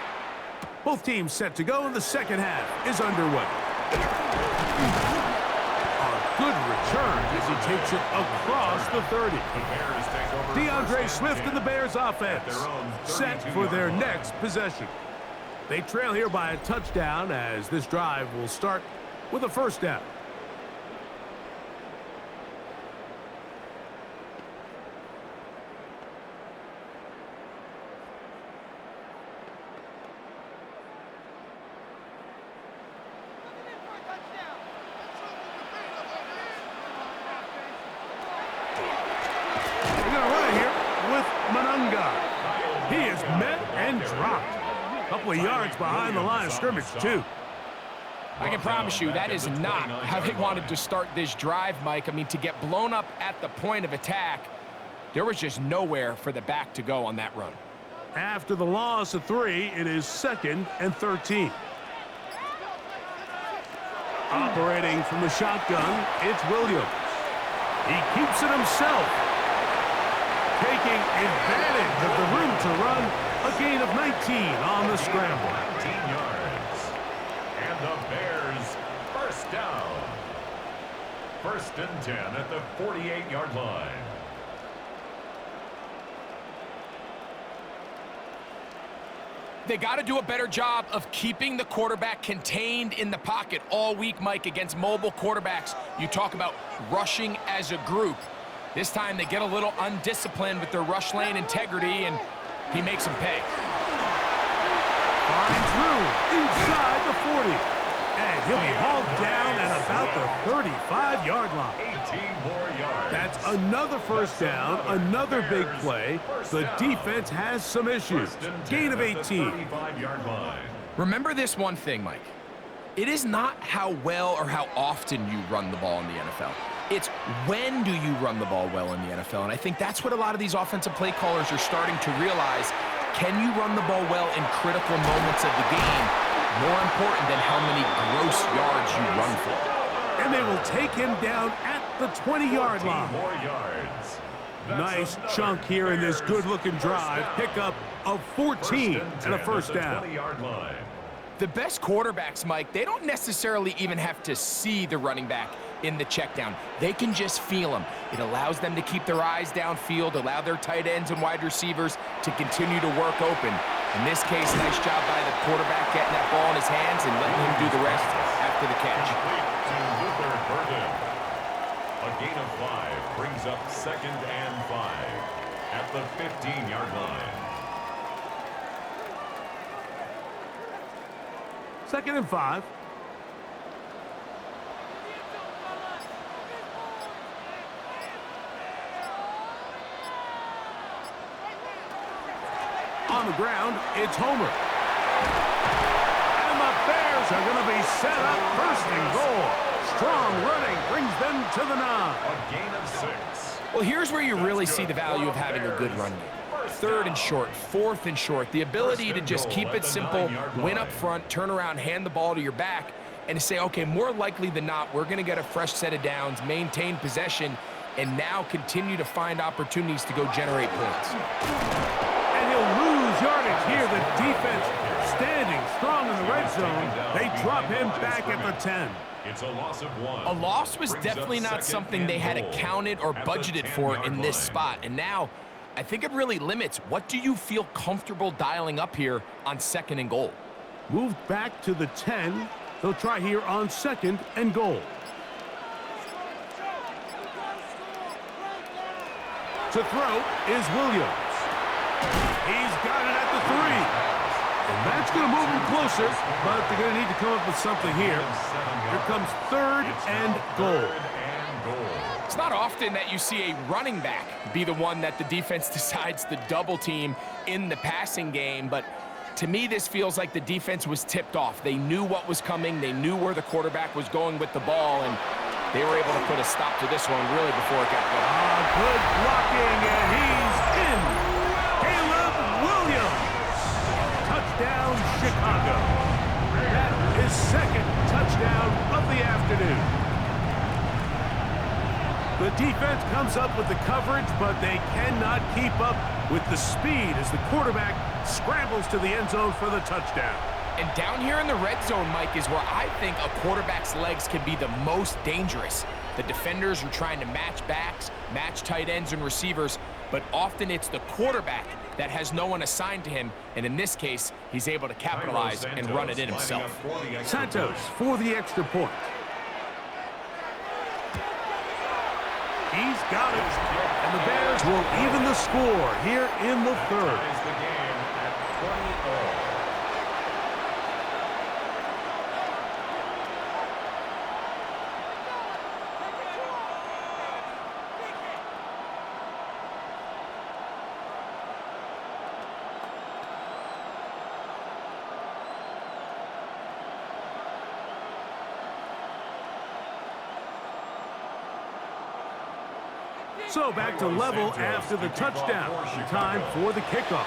Both teams set to go, and the second half is underway. A good return as he takes it across the 30. DeAndre Swift and the Bears offense set for their next possession. They trail here by a touchdown as this drive will start with a first down. He is met and dropped. A couple of yards behind the line of scrimmage, too. I can promise you that is not how they wanted to start this drive, Mike. I mean, to get blown up at the point of attack, there was just nowhere for the back to go on that run. After the loss of 3, it is 2nd and 13. Operating from the shotgun, it's Williams. He keeps it himself. Taking advantage of the room to run, a gain of 19 on the scramble. 19 yards. And the Bears first down. 1st and 10 at the 48-yard line. They got to do a better job of keeping the quarterback contained in the pocket all week, Mike, against mobile quarterbacks. You talk about rushing as a group. This time they get a little undisciplined with their rush lane integrity, and he makes them pay. Finds room inside the 40. And he'll be hauled down at about the 35-yard line. 18 more yards. That's another first down, another big play. The defense has some issues. Gain of 18. 35-yard line. Remember this one thing, Mike. It is not how well or how often you run the ball in the NFL. It's when do you run the ball well in the NFL, and I think that's what a lot of these offensive play callers are starting to realize. Can you run the ball well in critical moments of the game? More important than how many gross yards you run for. And they will take him down at the 20-yard line. More yards. Nice chunk here in this good-looking drive. Pickup of 14 and a first down. 20-yard line. The best quarterbacks, Mike, they don't necessarily even have to see the running back in the check down. They can just feel them. It allows them to keep their eyes downfield, allow their tight ends and wide receivers to continue to work open. In this case, nice job by the quarterback getting that ball in his hands and letting him do the rest after the catch. A gain of 5 brings up 2nd and 5 at the 15-yard line. 2nd and 5. On the ground, it's Homer. And the Bears are going to be set up 1st and goal. Strong running brings them to the 9. A gain of 6. Well, here's where you really see the value of having a good run game. 3rd and short, 4th and short. The ability to just keep it simple, win up front, turn around, hand the ball to your back, and to say, okay, more likely than not, we're going to get a fresh set of downs, maintain possession, and now continue to find opportunities to go generate points. And he'll lose yardage here. The defense standing strong in the red zone. They drop him back at the 10. It's a loss of 1. A loss was definitely not something they had accounted or budgeted for in this spot. And now, I think it really limits. What do you feel comfortable dialing up here on 2nd and goal? Moved back to the 10. They'll try here on 2nd and goal. To throw is Williams. He's got it at the 3. And that's going to move him closer, but they're going to need to come up with something here. Here comes 3rd and goal. It's not often that you see a running back be the one that the defense decides to double team in the passing game, but to me, this feels like the defense was tipped off. They knew what was coming. They knew where the quarterback was going with the ball, and they were able to put a stop to this one really before it got going. Good blocking, and he's in. Caleb Williams. Touchdown, Chicago. That is 2nd touchdown of the afternoon. The defense comes up with the coverage, but they cannot keep up with the speed as the quarterback scrambles to the end zone for the touchdown. And down here in the red zone, Mike, is where I think a quarterback's legs can be the most dangerous. The defenders are trying to match backs, match tight ends and receivers, but often it's the quarterback that has no one assigned to him, and in this case, he's able to capitalize and run it in himself. Santos for the extra point. He's got it, and the Bears will even the score here in the 3rd. Ties the game at 20-all. So back to level after the touchdown. Time for the kickoff.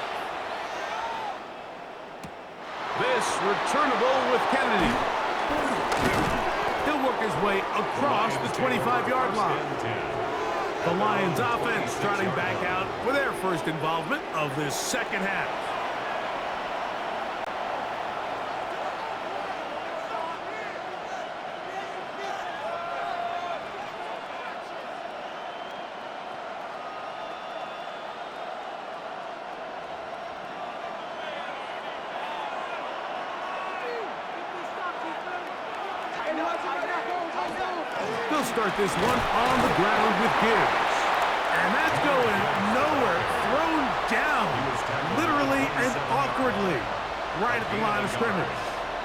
This returnable with Kennedy. He'll work his way across the 25-yard line. The Lions offense trotting back out for their first involvement of this 2nd half. They'll start this one on the ground with Gibbs. And that's going nowhere. Thrown down, literally and awkwardly, right at the line of scrimmage.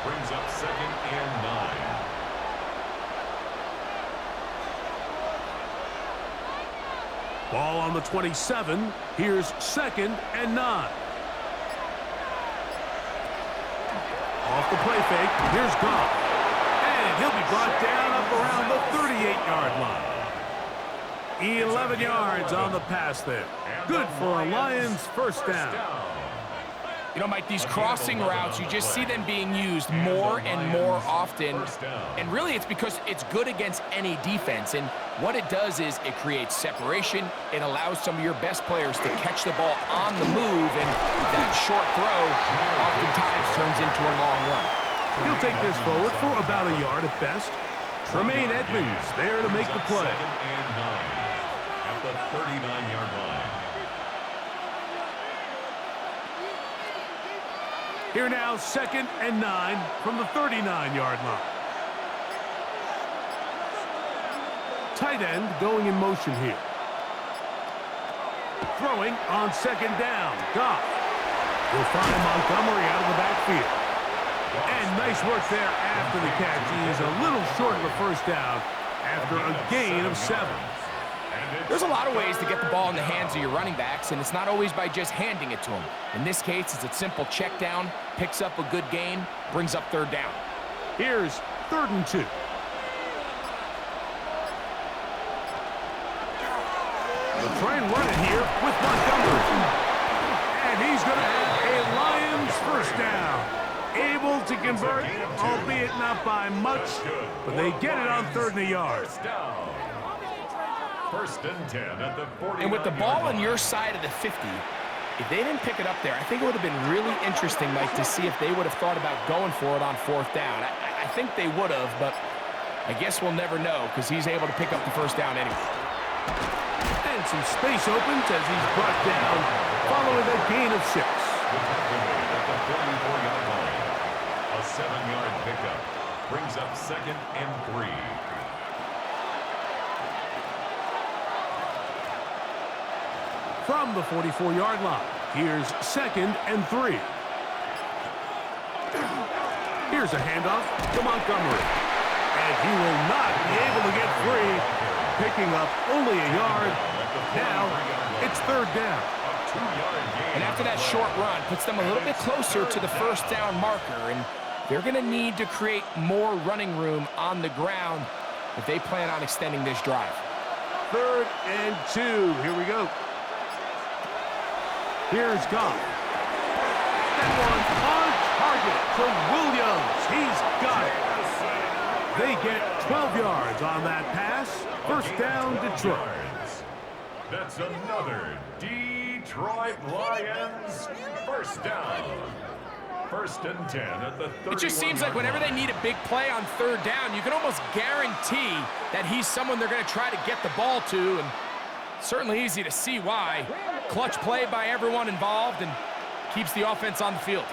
Brings up 2nd and 9. Ball on the 27. Here's 2nd and 9. Off the play fake. Here's Goff. And he'll be brought down up around the 38-yard line. 11 yards on the pass there. Good for a Lions first down. You know, Mike, these crossing routes, you just see them being used more and more often. And really, it's because it's good against any defense. And what it does is it creates separation. It allows some of your best players to catch the ball on the move. And that short throw oftentimes turns into a long run. He'll take this forward for about a yard at best. Tremaine Edmonds there to make the play. 2nd and 9 at the 39-yard line. Here now, 2nd and 9 from the 39-yard line. Tight end going in motion here. Throwing on 2nd down. Goff will find Montgomery out of the backfield. And nice work there after the catch. He's a little short of a first down after a gain of 7. There's a lot of ways to get the ball in the hands of your running backs, and it's not always by just handing it to them. In this case, it's a simple check down, picks up a good gain, brings up 3rd down. Here's 3rd and 2. They'll try and run it here with Montgomery. And he's going to have a Lions first down. Able to convert, albeit not by much, but they get it on 3rd and a yard. First down. 1st and 10 at the 40. And with the ball on your side of the 50, if they didn't pick it up there, I think it would have been really interesting, Mike, to see if they would have thought about going for it on 4th down. I think they would have, but I guess we'll never know because he's able to pick up the first down anyway. And some space opens as he's brought down following a gain of 6. At the 44-yard line. A 7-yard pickup brings up 2nd and 3. From the 44-yard line, here's 2nd and 3. Here's a handoff to Montgomery. And he will not be able to get free, picking up only a yard. Now, it's 3rd down. And after that short run, puts them a little bit closer to the first down marker, and they're going to need to create more running room on the ground if they plan on extending this drive. 3rd and 2. Here we go. Here's Goff. That one on target to Williams. He's got it. They get 12 yards on that pass. First down, Detroit. That's another Detroit Lions first down. 1st and 10 at the 30. It just seems like whenever they need a big play on 3rd down, you can almost guarantee that he's someone they're going to try to get the ball to, and certainly easy to see why. Clutch play by everyone involved and keeps the offense on the field.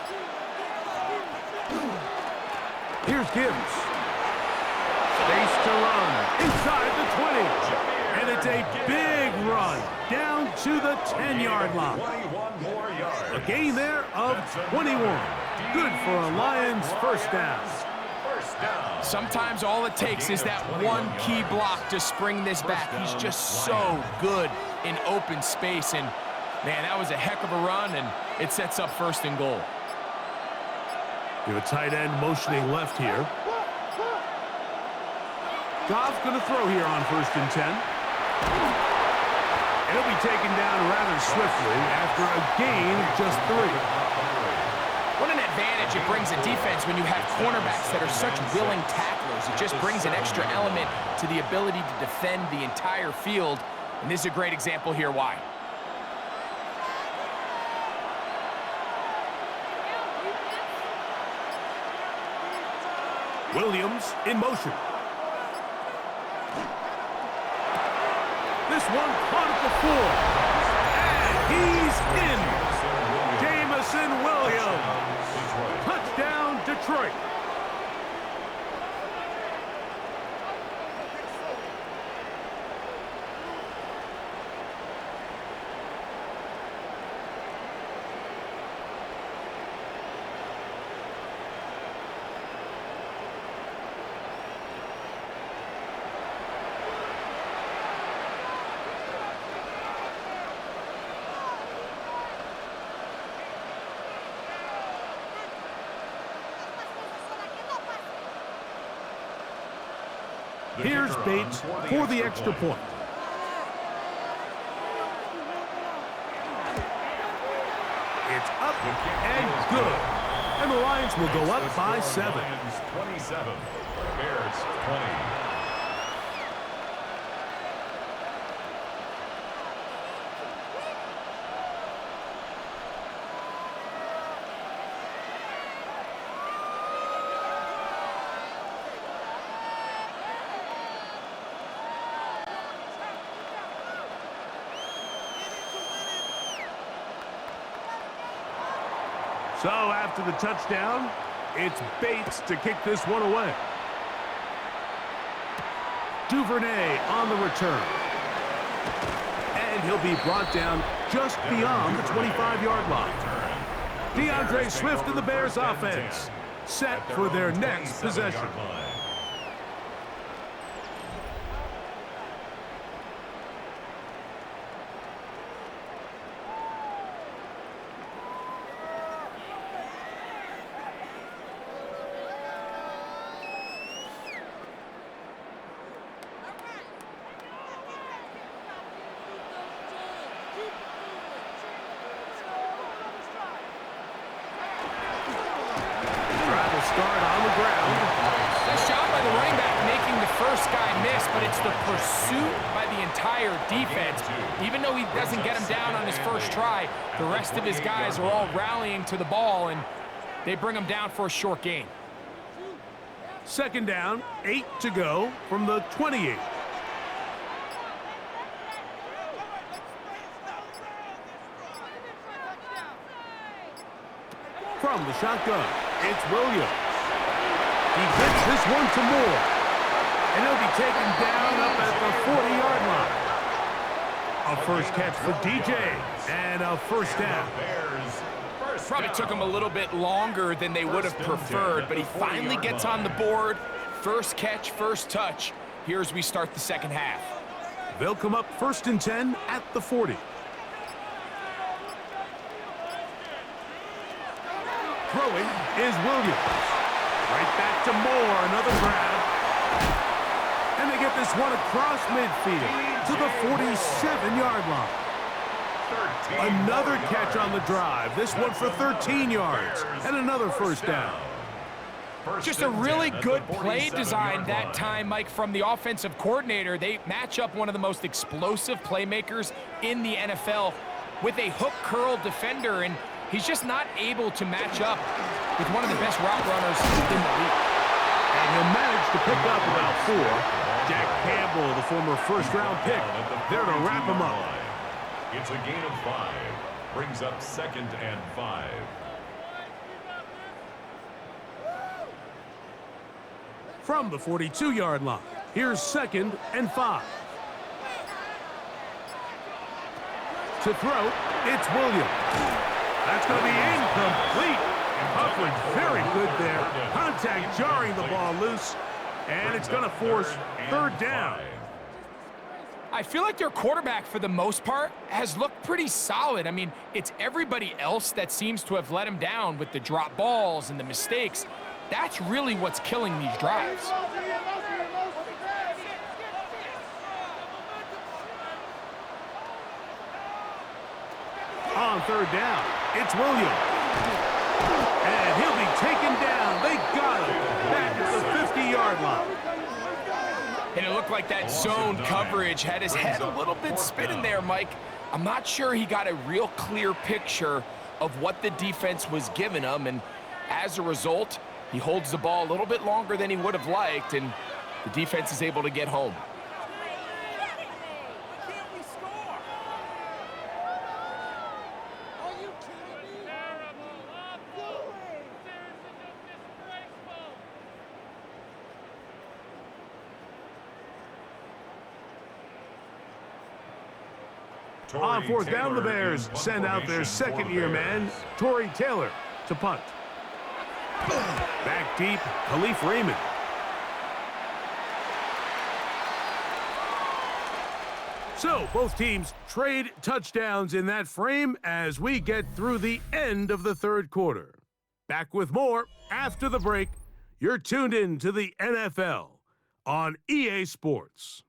Here's Gibbs. Space to run inside the 20. And it's a big run down to the 10-yard line. 21 more yards. A gain there of 21. Good for a Lions first down. First down. Sometimes all it takes is that one key block to spring this back. He's just so good in open space, and man, that was a heck of a run, and it sets up 1st and goal. You have a tight end motioning left here. Goff's going to throw here on 1st and 10. And he'll be taken down rather swiftly after a gain of just 3. What an advantage it brings a defense when you have cornerbacks that are such willing tacklers. It just brings an extra element to the ability to defend the entire field, and this is a great example here why. Williams in motion. This one caught at the 4. And he's in. Jamison Williams. Touchdown, Detroit. Here's Bates for the extra point. It's up and good. And the Lions will go up by 7. 27. Bears 20. So after the touchdown, it's Bates to kick this one away. Duvernay on the return. And he'll be brought down just beyond the 25-yard line. DeAndre Swift and the Bears offense set for their next possession. the pursuit by the entire defense. Even though he doesn't get him down on his first try, the rest of his guys are all rallying to the ball, and they bring him down for a short gain. Second down, 8 to go from the 28. From the shotgun, it's Williams. He gets this one to Moore. And he'll be taken down up at the 40-yard line. A first catch for DJ, and a first down. Probably took him a little bit longer than they would have preferred, but he finally gets on the board. First catch, first touch. Here as we start the second half. They'll come up 1st and 10 at the 40. Throwing is Williams. Right back to Moore, another grab. And they get this one across midfield to the 47-yard line. Another catch on the drive. This one for 13 yards and another first down. Just a really good play design that time, Mike, from the offensive coordinator. They match up one of the most explosive playmakers in the NFL with a hook curl defender, and he's just not able to match up with one of the best route runners in the league. And he'll manage to pick up about 4. Jack Campbell, the former first-round pick, there to wrap him up. It's a gain of 5. Brings up 2nd and 5. From the 42-yard line, here's 2nd and 5. To throw, it's Williams. That's going to be incomplete. Hufford very good there. Contact jarring the ball loose, and it's going to force 3rd down. I feel like their quarterback, for the most part, has looked pretty solid. I mean, it's everybody else that seems to have let him down with the drop balls and the mistakes. That's really what's killing these drives. On 3rd down, it's Williams. And he'll be taken down. They got him back at the 50-yard line. And it looked like that zone coverage had his head a little bit spinning there, Mike. I'm not sure he got a real clear picture of what the defense was giving him, and as a result, he holds the ball a little bit longer than he would have liked, and the defense is able to get home. On 4th down, the Bears send out their second-year man, Torrey Taylor, to punt. Back deep, Khalif Raymond. So, both teams trade touchdowns in that frame as we get through the end of the 3rd quarter. Back with more after the break. You're tuned in to the NFL on EA Sports.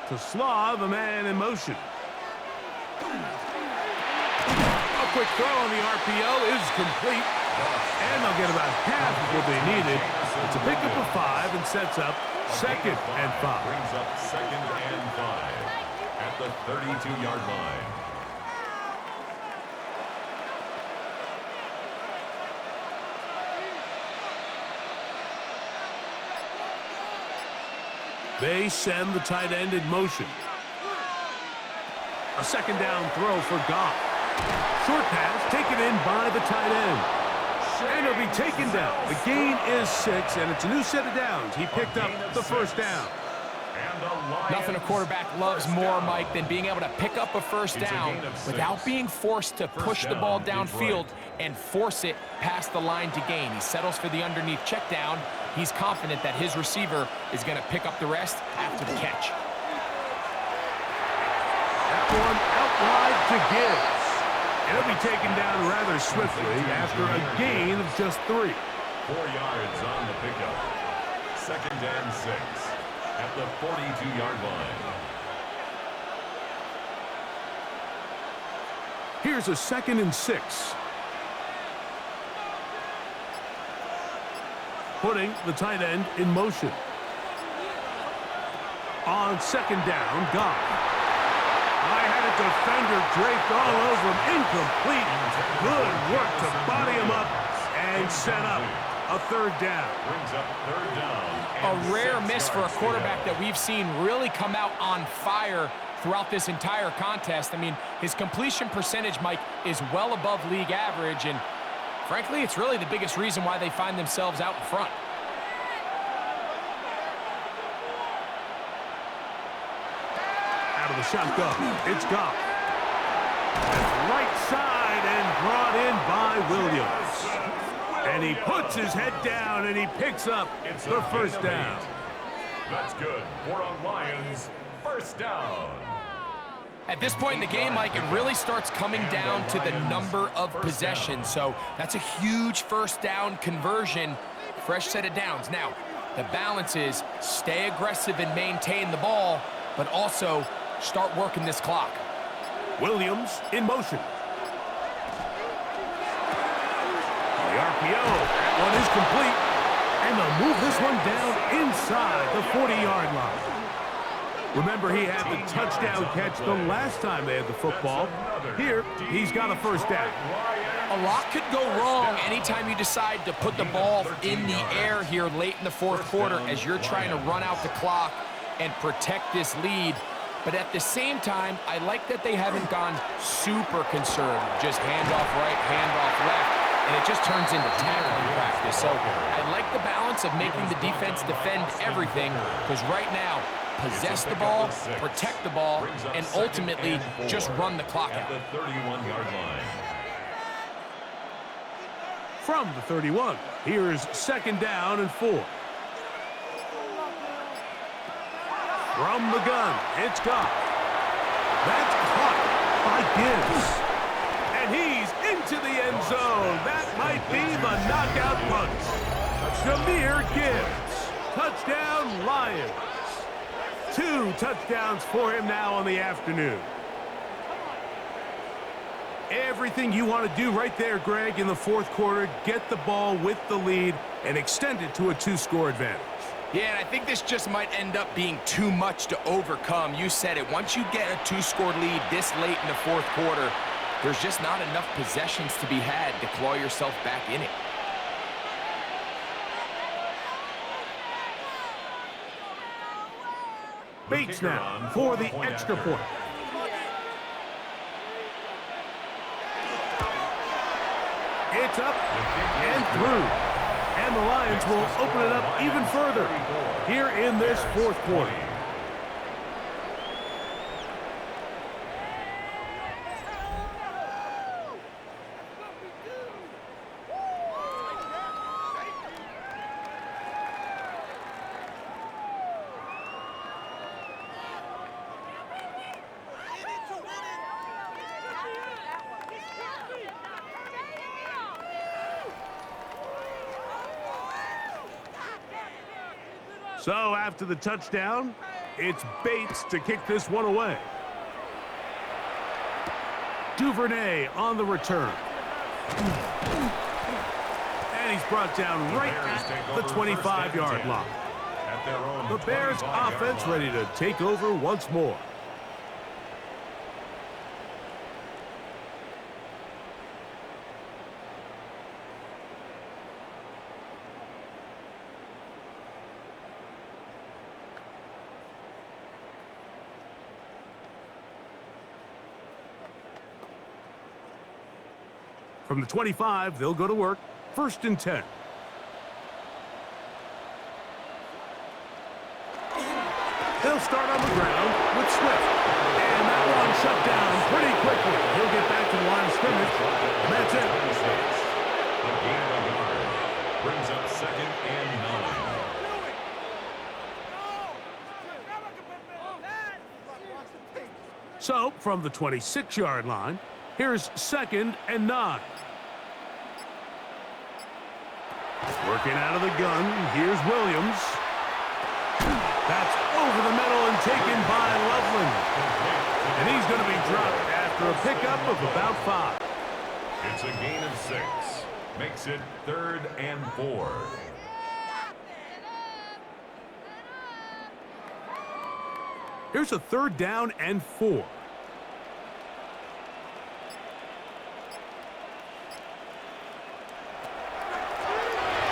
To Slaw, the man in motion. A quick throw on the RPO is complete. And they'll get about half of what they needed. It's a pickup of 5 and sets up 2nd and 5. Brings up 2nd and 5 at the 32-yard line. They send the tight end in motion. A 2nd down throw for Goff. Short pass taken in by the tight end. And he'll be taken down. The gain is 6, and it's a new set of downs. He picked up the first down. Nothing a quarterback loves more, Mike, than being able to pick up a first down without being forced to push the ball downfield and force it past the line to gain. He settles for the underneath check down. He's confident that his receiver is going to pick up the rest after the catch. That one out wide to Gibbs. He'll be taken down rather swiftly after a gain of just 3. 4 yards on the pickup. 2nd and 6 at the 42-yard line. Here's a 2nd and 6. Putting the tight end in motion. On 2nd down, Goff. I had a defender draped all over him. Incomplete. Good work to body him up and set up a 3rd down. Brings up 3rd down. A rare miss for a quarterback that we've seen really come out on fire throughout this entire contest. I mean, his completion percentage, Mike, is well above league average, and frankly, it's really the biggest reason why they find themselves out in front. Out of the shotgun, it's Goff. Right side and brought in by Williams. And he puts his head down and he picks up the 1st down. That's good for a Lions 1st down. At this point in the game, Mike, it really starts coming down to the number of possessions. So that's a huge 1st down conversion. Fresh set of downs. Now, the balance is stay aggressive and maintain the ball, but also start working this clock. Williams in motion. The RPO, that one is complete. And they'll move this one down inside the 40-yard line. Remember, he had the touchdown catch the last time they had the football. Here, he's got a 1st down. A lot could go wrong anytime you decide to put the ball in the air here late in the 4th quarter as you're trying to run out the clock and protect this lead. But at the same time, I like that they haven't gone super conservative. Just handoff right, handoff left, and it just turns into tackling practice. So I like the balance of making the defense defend everything, because right now, possess the ball, protect the ball, and ultimately just run the clock out. At the 31-yard line. From the 31, here's 2nd down and 4. From the gun, it's Goff. That's caught by Gibbs. And he's into the end zone. That might be the knockout punch. Jahmyr Gibbs. Touchdown, Lions. 2 touchdowns for him now on the afternoon. Everything you want to do right there, Greg, in the 4th quarter. Get the ball with the lead and extend it to a 2-score advantage. Yeah, and I think this just might end up being too much to overcome. You said it. Once you get a 2-score lead this late in the 4th quarter, there's just not enough possessions to be had to claw yourself back in it. Bates now for the extra point. It's up and through. And the Lions will open it up even further here in this 4th quarter. So after the touchdown, it's Bates to kick this one away. Duvernay on the return. And he's brought down right at the 25-yard line. The Bears offense ready to take over once more. From the 25, they'll go to work. 1st and 10. They'll start on the ground with Swift. And that one shut down pretty quickly. He'll get back to the line of scrimmage, and that's it. A gain of a yard brings up 2nd and 9. So, from the 26-yard line, here's 2nd and 9. Working out of the gun, here's Williams. That's over the middle and taken by Loveland. And he's going to be dropped after a pickup of about 5. It's a gain of 6. Makes it 3rd and 4. Here's a 3rd down and 4.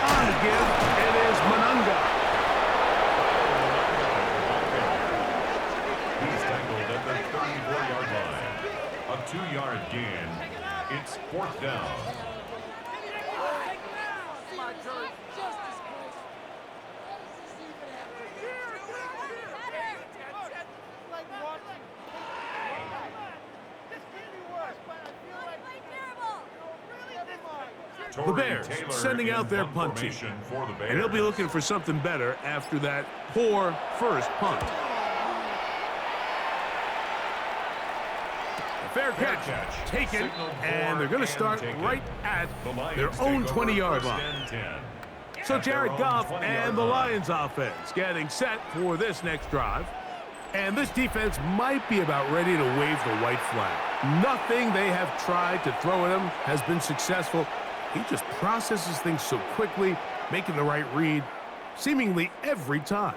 On to give, it is Monunga. He's tackled at the 34-yard line. A 2-yard gain. It's 4th down. The Bears sending out their punt team. And he'll be looking for something better after that poor first punt. A fair catch taken, and they're going to start right at their own 20-yard line. So Jared Goff and the Lions offense getting set for this next drive. And this defense might be about ready to wave the white flag. Nothing they have tried to throw at him has been successful. He just processes things so quickly, making the right read, seemingly every time.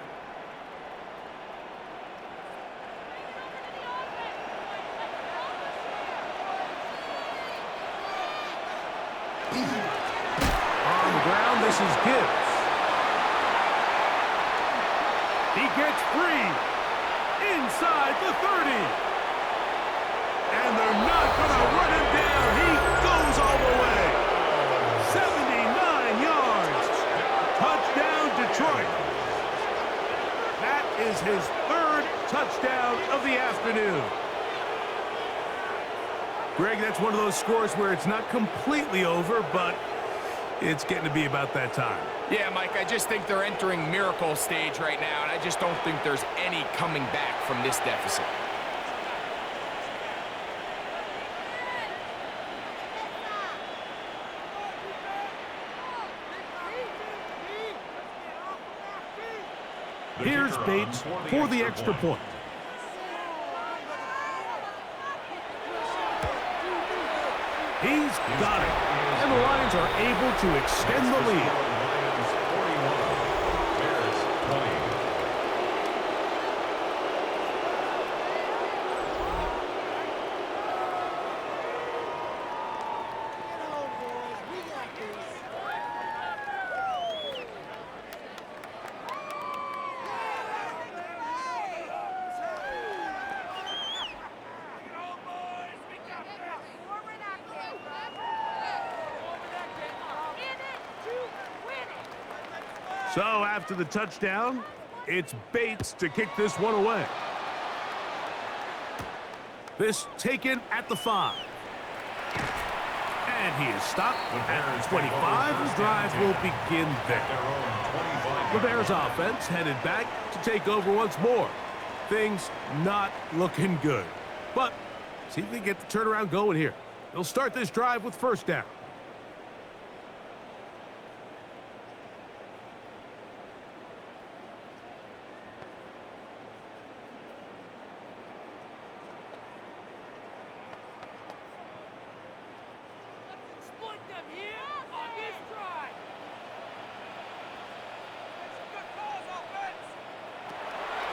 On the ground, this is Gibbs. He gets free inside the 30. And they're not going to run him down. He goes all the way. 79 yards. Touchdown, Detroit. That is his 3rd touchdown of the afternoon. Greg, that's one of those scores where it's not completely over, but it's getting to be about that time. Yeah, Mike, I just think they're entering miracle stage right now, and I just don't think there's any coming back from this deficit. Here's Bates for the extra point. He's got it. And the Lions are able to extend the lead. So after the touchdown, it's Bates to kick this one away. This taken at the 5. And he is stopped at the 25. The drive will begin there. The Bears offense headed back to take over once more. Things not looking good. But see if they get the turnaround going here. They'll start this drive with 1st down.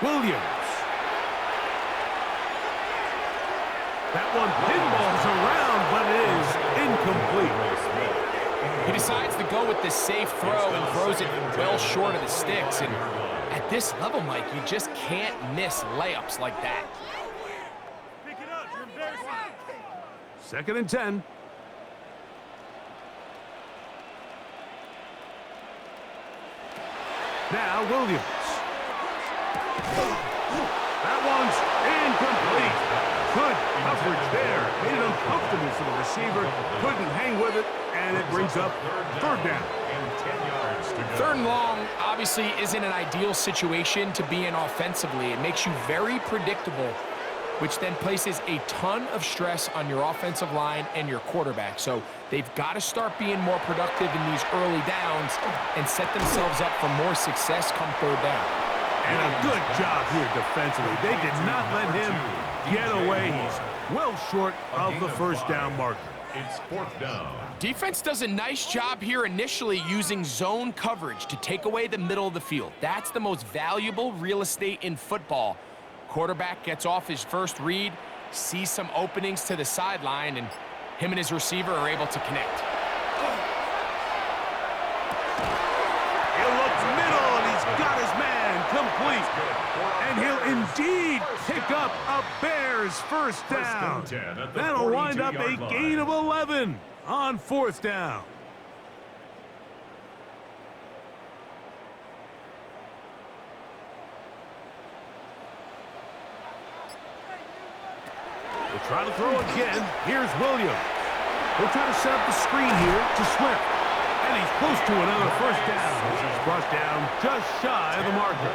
Williams. That one pinballs around, but it is incomplete. He decides to go with the safe throw and throws it well short of the sticks. And at this level, Mike, you just can't miss layups like that. Pick it up. You're embarrassing. 2nd and 10. Now Williams. That one's incomplete. Good coverage there. Made it uncomfortable for the receiver. Couldn't hang with it, and it brings up third down. Third and long obviously isn't an ideal situation to be in offensively. It makes you very predictable, which then places a ton of stress on your offensive line and your quarterback. So they've got to start being more productive in these early downs and set themselves up for more success come third down. And a good job here defensively. They did not let him get away. He's well short of the first down marker. It's fourth down. Defense does a nice job here initially using zone coverage to take away the middle of the field. That's the most valuable real estate in football. Quarterback gets off his first read, sees some openings to the sideline, and him and his receiver are able to connect. He looks middle, and he's got his man complete. And he'll indeed pick up a Bears first down. That'll wind up a gain of 11 on fourth down. We'll try to throw again. Here's Williams. We'll try to set up the screen here to Swift. And he's close to another first down. He's brought down just shy of the marker.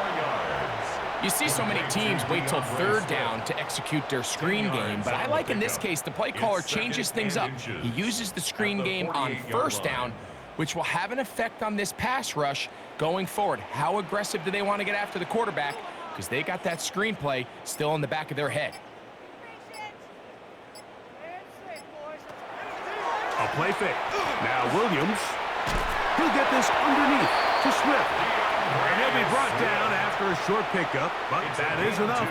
You see so many teams wait till third down to execute their screen game, but I like in this case the play caller changes things up. He uses the screen game on first down, which will have an effect on this pass rush going forward. How aggressive do they want to get after the quarterback? Because they got that screen play still in the back of their head. A play fake. Now Williams. He'll get this underneath to Swift. And he'll be brought down after a short pickup, but that is enough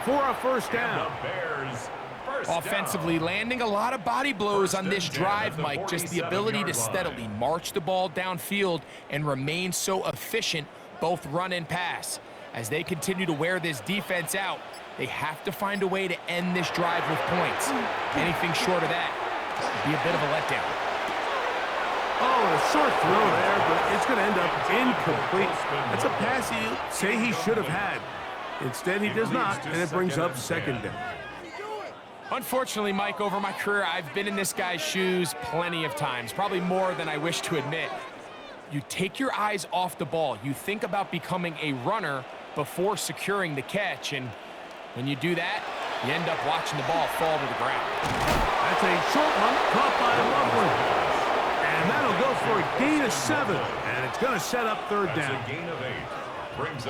for a first down. Offensively, landing a lot of body blows on this drive, Mike. Just the ability to steadily march the ball downfield and remain so efficient, both run and pass. As they continue to wear this defense out, they have to find a way to end this drive with points. Anything short of that would be a bit of a letdown. Oh, a short throw there, but it's going to end up incomplete. That's a pass he'll say he should have had. Instead, he does not, and it brings up second down. Unfortunately, Mike, over my career, I've been in this guy's shoes plenty of times, probably more than I wish to admit. You take your eyes off the ball. You think about becoming a runner before securing the catch, and when you do that, you end up watching the ball fall to the ground. That's a short one caught by Loveland. And that'll go for a gain of 7, and it's going to set up third down.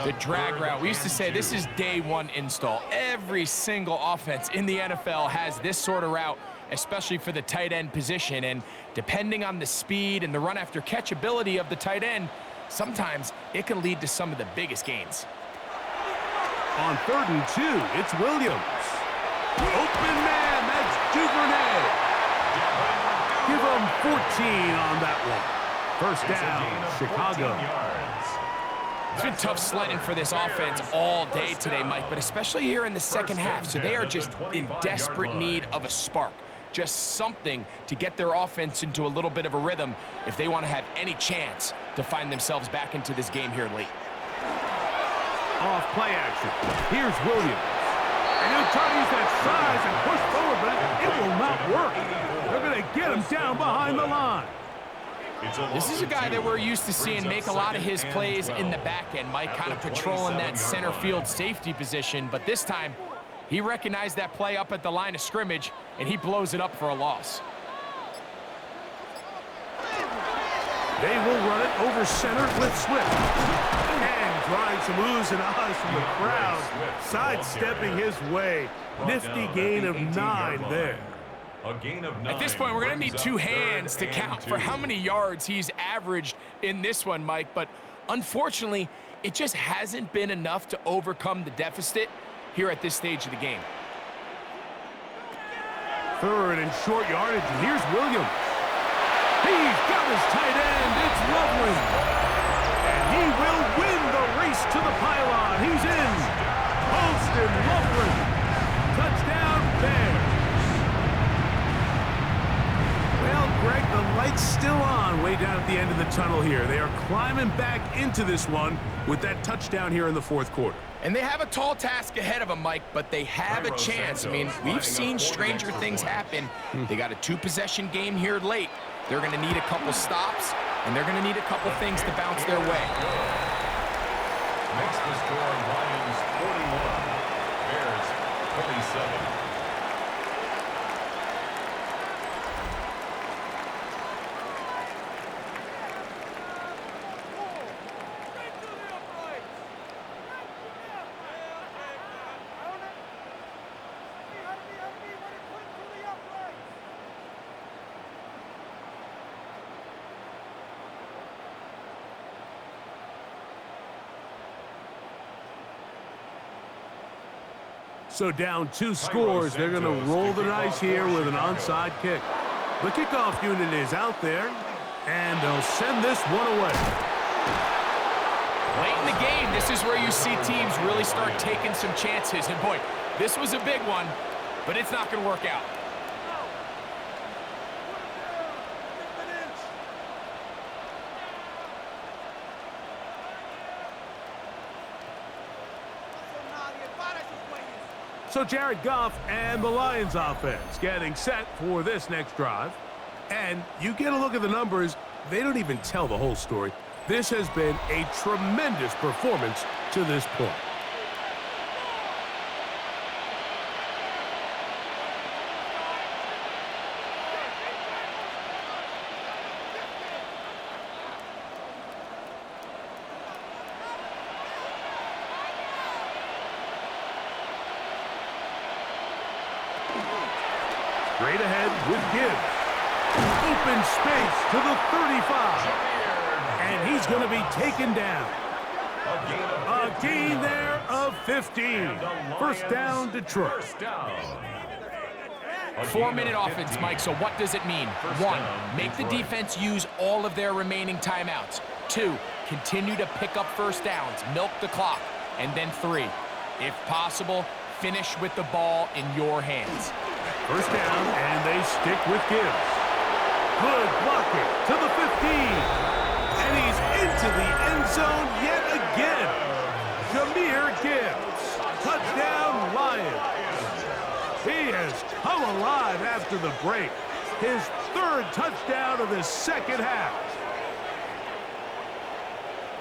The drag route. We used to say this is day one install. Every single offense in the NFL has this sort of route, especially for the tight end position. And depending on the speed and the run after catch ability of the tight end, sometimes it can lead to some of the biggest gains. On 3rd and 2, it's Williams. Open man, that's Duvernay. Give him 14 on that one. First down, Chicago. It's been tough sledding for this offense all day today, Mike, but especially here in the second half. So they are just in desperate need of a spark. Just something to get their offense into a little bit of a rhythm if they want to have any chance to find themselves back into this game here late. Off play action. Here's Williams. And he'll try to use that size and push forward, but it will not work. They're going to get him down behind the line. This is a guy that we're used to seeing make a lot of his plays in the back end, Mike, kind of patrolling that center field safety position. But this time, he recognized that play up at the line of scrimmage, and he blows it up for a loss. They will run it over center with Swift. And drawing some oohs and ahs from the crowd, sidestepping his way. Nifty gain of 9 there. At this point, we're going to need 2 hands to count for how many yards he's averaged in this one, Mike. But unfortunately, it just hasn't been enough to overcome the deficit here at this stage of the game. 3rd and short yardage, and here's Williams. He's got his tight end. It's Loveland. And he will win the race to the pylon. He's in. Poston Loveland. Touchdown, Bears. Well, Greg, the light's still on way down at the end of the tunnel here. They are climbing back into this one with that touchdown here in the fourth quarter. And they have a tall task ahead of them, Mike, but they have a chance. I mean, we've seen stranger things happen. They got a two-possession game here late. They're going to need a couple stops, and they're going to need a couple things to bounce their way. Makes the score Lions 41, Bears 37. So down 2 scores, they're going to roll the dice here with an onside kick. The kickoff unit is out there, and they'll send this one away. Late in the game, this is where you see teams really start taking some chances. And boy, this was a big one, but it's not going to work out. So Jared Goff and the Lions offense getting set for this next drive. And you get a look at the numbers, they don't even tell the whole story. This has been a tremendous performance to this point. Straight ahead with Gibbs. Open space to the 35. And he's going to be taken down. A gain there of 15. First down, Detroit. 4-minute offense, Mike, so what does it mean? 1, make the defense use all of their remaining timeouts. 2, continue to pick up first downs, milk the clock. And then 3, if possible, finish with the ball in your hands. First down, and they stick with Gibbs. Good blocking to the 15. And he's into the end zone yet again. Jahmyr Gibbs. Touchdown, Lions. He has come alive after the break. His 3rd touchdown of the second half.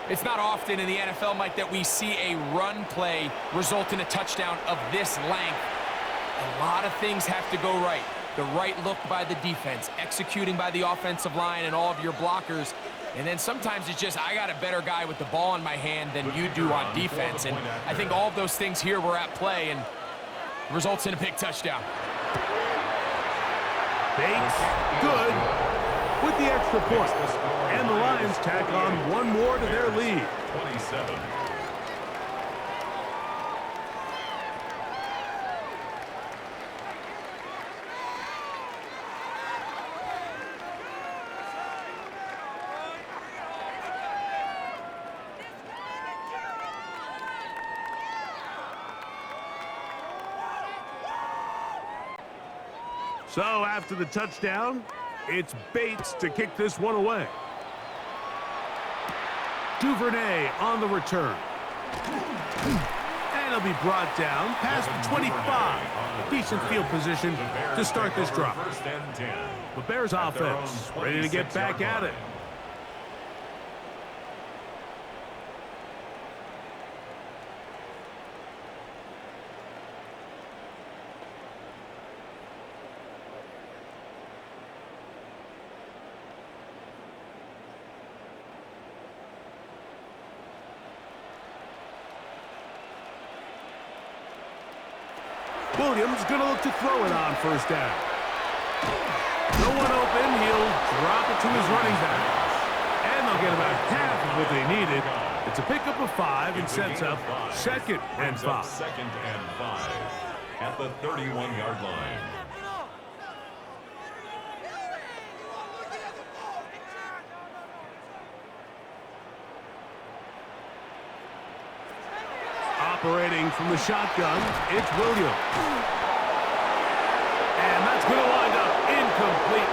It's not often in the NFL, Mike, that we see a run play result in a touchdown of this length. A lot of things have to go right. The right look by the defense, executing by the offensive line and all of your blockers. And then sometimes it's just, I got a better guy with the ball in my hand than you do on defense. And I think all of those things here were at play and results in a big touchdown. Bates, good, with the extra point. And the Lions tack on one more to their lead. 27. So after the touchdown, it's Bates to kick this one away. Duvernay on the return. And he'll be brought down past the 25. Decent field position to start this drive. The Bears offense ready to get back at it. Williams going to look to throw it on first down. No one open. He'll drop it to his running back. And they'll get about half of what they needed. It's a pickup of 5 and sets up 2nd and 5. 2nd and 5 at the 31-yard line. Operating from the shotgun, it's Williams. And that's going to wind up incomplete.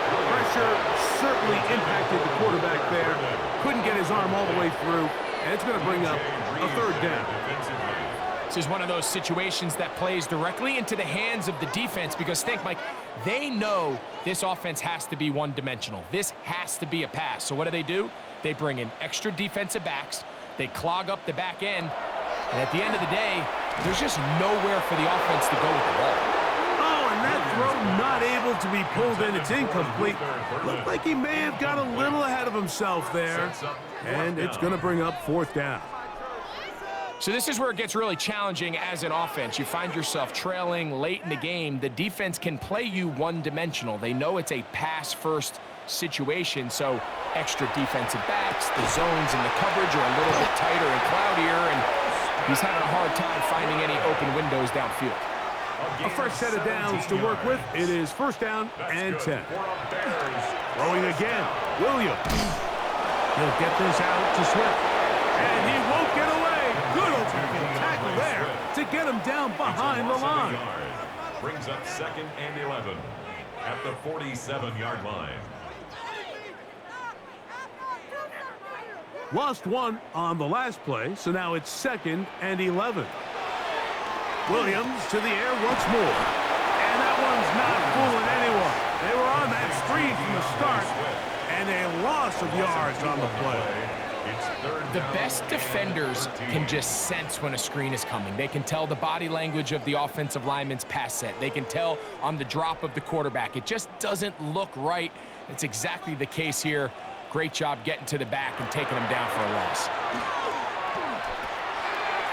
pressure certainly impacted the quarterback there. Couldn't get his arm all the way through, and it's going to bring up a third down. This is one of those situations that plays directly into the hands of the defense because think, Mike, they know this offense has to be one-dimensional. This has to be a pass. So what do? They bring in extra defensive backs. They clog up the back end. And at the end of the day, there's just nowhere for the offense to go with the ball. Oh, and that throw not able to be pulled in. It's incomplete. Looked like he may have got a little ahead of himself there. And it's going to bring up fourth down. So this is where it gets really challenging as an offense. You find yourself trailing late in the game. The defense can play you one-dimensional. They know it's a pass-first situation, so extra defensive backs, the zones and the coverage are a little bit tighter and cloudier, and he's having a hard time finding any open windows downfield. A fresh set of downs to work with. It is first down and 10. Throwing again, Williams. He'll get this out to Swift, and he won't get away. Good open tackle there to get him down behind the line. Brings up second and 11 at the 47-yard line. Lost one on the last play, so now it's second and 11. Williams to the air once more. And that one's not fooling anyone. They were on that screen from the start, and a loss of yards on the play. The best defenders can just sense when a screen is coming. They can tell the body language of the offensive lineman's pass set. They can tell on the drop of the quarterback. It just doesn't look right. It's exactly the case here. Great job getting to the back and taking him down for a loss.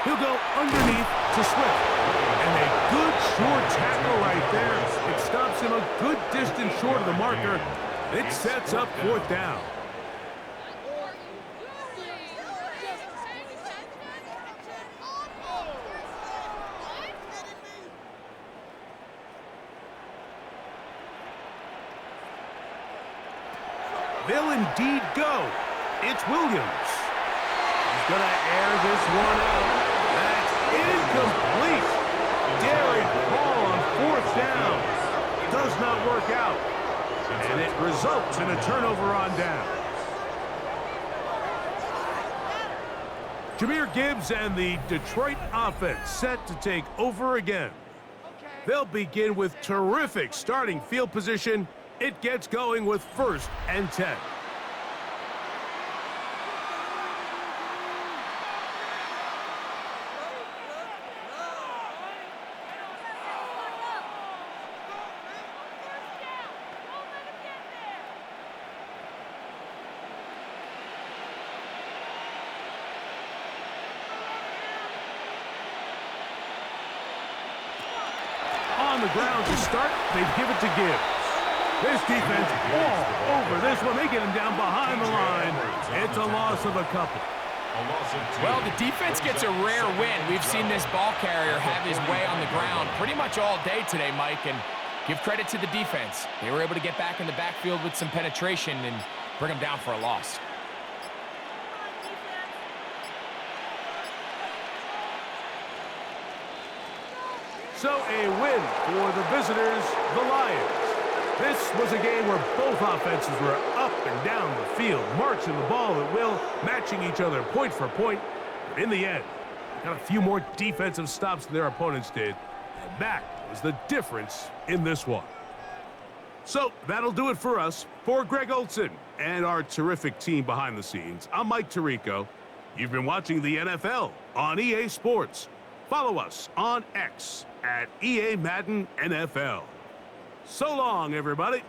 He'll go underneath to Swift. And a good short tackle right there. It stops him a good distance short of the marker. It sets up fourth down. They'll indeed go. It's Williams. He's going to air this one out. That's incomplete. Derek Hall on fourth down. Does not work out. And it results in a turnover on down. Jahmyr Gibbs and the Detroit offense set to take over again. They'll begin with terrific starting field position. It gets going with first and 10. On the ground to start, they give it to Gibbs. This defense all over this one. They get him down behind the line. It's a loss of a couple. Well, the defense gets a rare win. We've seen this ball carrier have his way on the ground pretty much all day today, Mike, and give credit to the defense. They were able to get back in the backfield with some penetration and bring them down for a loss. So a win for the visitors, the Lions. This was a game where both offenses were up and down the field, marching the ball at will, matching each other point for point. But in the end, they got a few more defensive stops than their opponents did. And that was the difference in this one. So that'll do it for us. For Greg Olson and our terrific team behind the scenes, I'm Mike Tirico. You've been watching the NFL on EA Sports. Follow us on X at EA Madden NFL. So long, everybody.